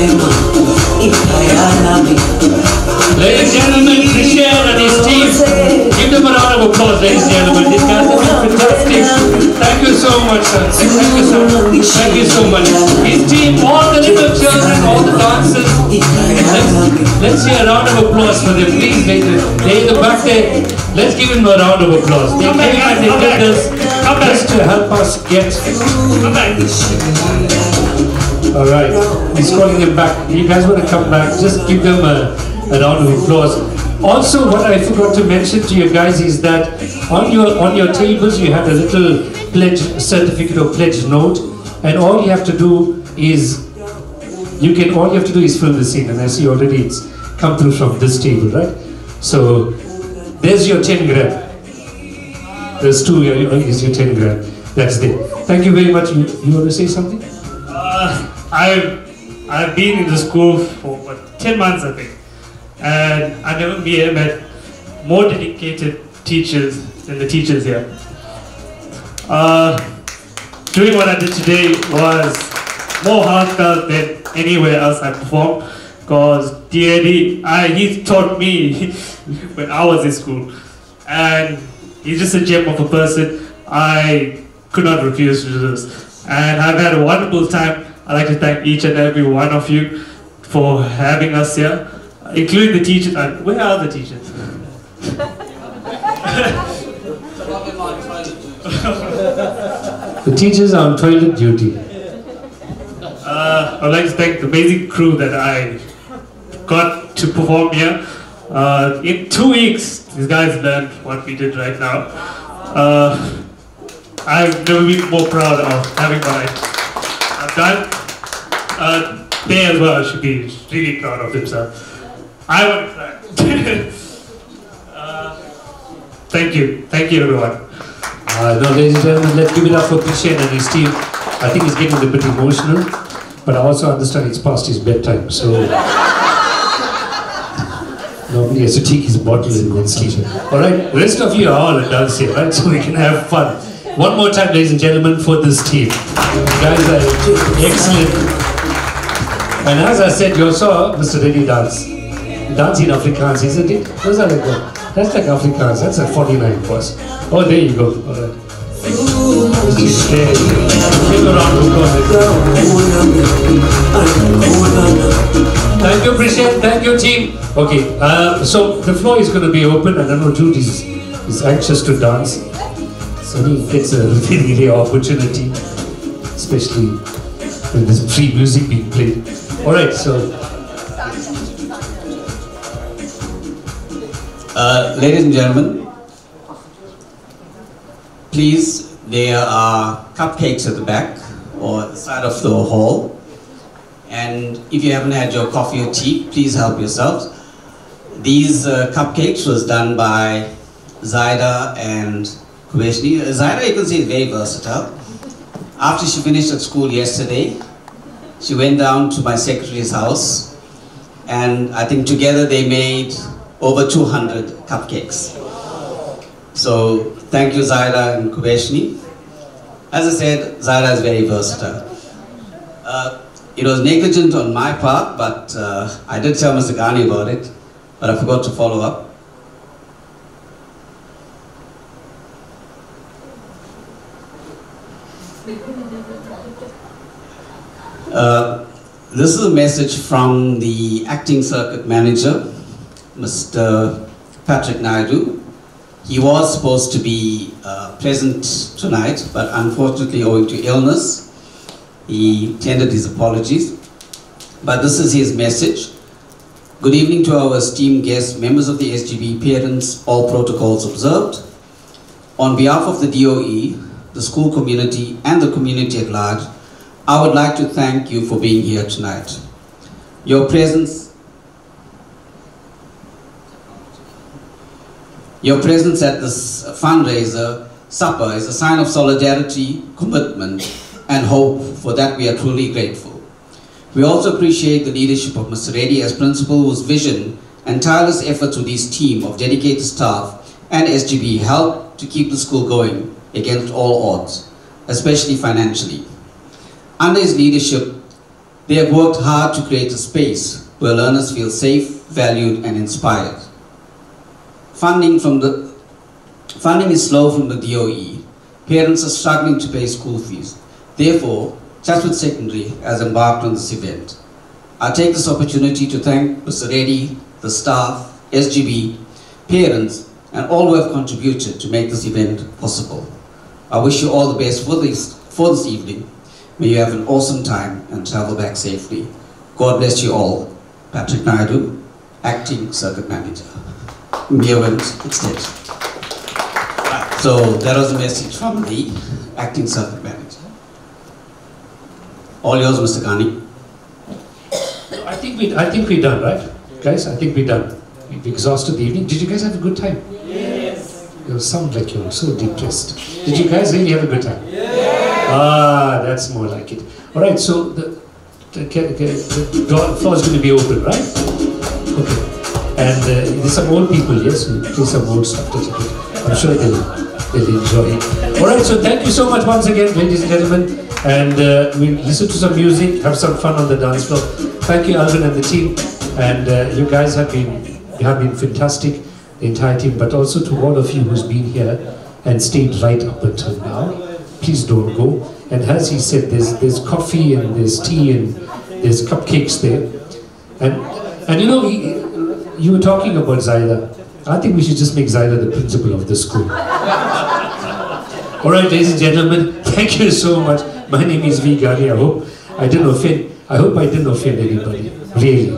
Ladies and gentlemen, Christian and his team, give them a round of applause, ladies and gentlemen. These guys have been fantastic. Thank you so much, sir. Thank you, sir. Thank you so much. His team, all the little children, all the dancers. Let's hear a round of applause for them, please. They in the back there. Let's give him a round of applause. They came and they did this just to help us get. Come back. All right, he's calling them back. You guys want to come back? Just give them a round of applause. Also, what I forgot to mention to you guys is that on your tables you have a little pledge certificate or pledge note, and all you have to do is all you have to do is fill this in. And I see already it's come through from this table, right? So there's your 10 gram. There's 2 is your 10 gram. That's there. Thank you very much. You want to say something? I've been in the school for 10 months, I think, and I've never met more dedicated teachers than the teachers here. Doing what I did today was more heartfelt than anywhere else I performed, because he taught me when I was in school, and he's just a gem of a person. I could not refuse to do this, and I've had a wonderful time. I'd like to thank each and every one of you for having us here, including the teachers. Where are the teachers? The teachers are on toilet duty. I'd like to thank the amazing crew that I got to perform here. In 2 weeks, these guys learned what we did right now. I've never been more proud of having what I've done. They as well should be really proud of themselves. I want to try. Thank you everyone. No, ladies and gentlemen, let's give it up for Christian and his team. I think he's getting a bit emotional, but I also understand it's past his bedtime, so normally he has to take his bottle and go and sleep. Alright, the rest of you are all adults here, right? So we can have fun. One more time, ladies and gentlemen, for this team. You guys are excellent. And as I said, you saw Mr. Reddy dance. Dance in Afrikaans, isn't it? Those are like that. That's like Afrikaans. That's a 49 for us. Oh, there you go. All right. Give a round of applause. Thank you, Christian. Thank you, team. Okay, so the floor is going to be open. I don't know, Jude is anxious to dance. So he gets a really rare opportunity, especially when there's free music being played. Alright, so ladies and gentlemen, please, there are cupcakes at the back or at the side of the hall, and if you haven't had your coffee or tea, please help yourselves. These cupcakes was done by Zaida and Kubeshni. Zaida, you can see, is very versatile. After she finished at school yesterday, she went down to my secretary's house, and I think together they made over 200 cupcakes. So thank you, Zaida and Kubeshni. As I said, Zaida is very versatile. It was negligent on my part, but I did tell Mr. Ghani about it, but I forgot to follow up. This is a message from the acting circuit manager, Mr. Patrick Naidu. He was supposed to be present tonight, but unfortunately, owing to illness, he tendered his apologies. But this is his message. Good evening to our esteemed guests, members of the SGB, parents, all protocols observed. On behalf of the DOE, the school community, and the community at large, I would like to thank you for being here tonight. Your presence at this fundraiser supper is a sign of solidarity, commitment, and hope. For that we are truly grateful. We also appreciate the leadership of Mr. Reddy as principal, whose vision and tireless efforts with his team of dedicated staff and SGB helped to keep the school going against all odds, especially financially. Under his leadership, They have worked hard to create a space where learners feel safe, valued, and inspired. Funding is slow from the DOE. Parents are struggling to pay school fees. Therefore, Chatsworth Secondary has embarked on this event. I take this opportunity to thank Mr. Reddy, the staff, SGB, parents, and all who have contributed to make this event possible. I wish you all the best for this evening. May you have an awesome time and travel back safely. God bless you all. Patrick Naidu, Acting Circuit Manager. Mewent Extension. So that was a message from the Acting Circuit Manager. All yours, Mr. Ghani. I think we're done, right? Guys, I think we're done. We've exhausted the evening. Did you guys have a good time? Yes. You sound like you're so depressed. Did you guys really have a good time? Yes. Ah, that's more like it. All right, so the floor is going to be open, right? Okay. And there's some old people here, so play some old stuff. I'm sure they'll enjoy it. All right, so thank you so much once again, ladies and gentlemen. And we'll listen to some music, have some fun on the dance floor. Thank you, Alvin and the team. And you guys have been fantastic, the entire team, but also to all of you who's been here and stayed right up until now. Please don't go. And as he said, there's coffee and there's tea and there's cupcakes there. And you know, you were talking about Zaida. I think we should just make Zaida the principal of the school. All right, ladies and gentlemen, thank you so much. My name is V. Ghani. I hope I didn't offend anybody, really.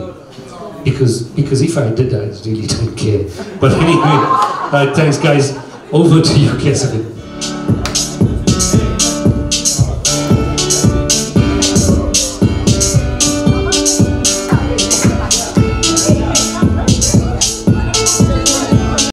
Because if I did, I really don't care. But anyway, thanks guys. Over to you, Kesavin.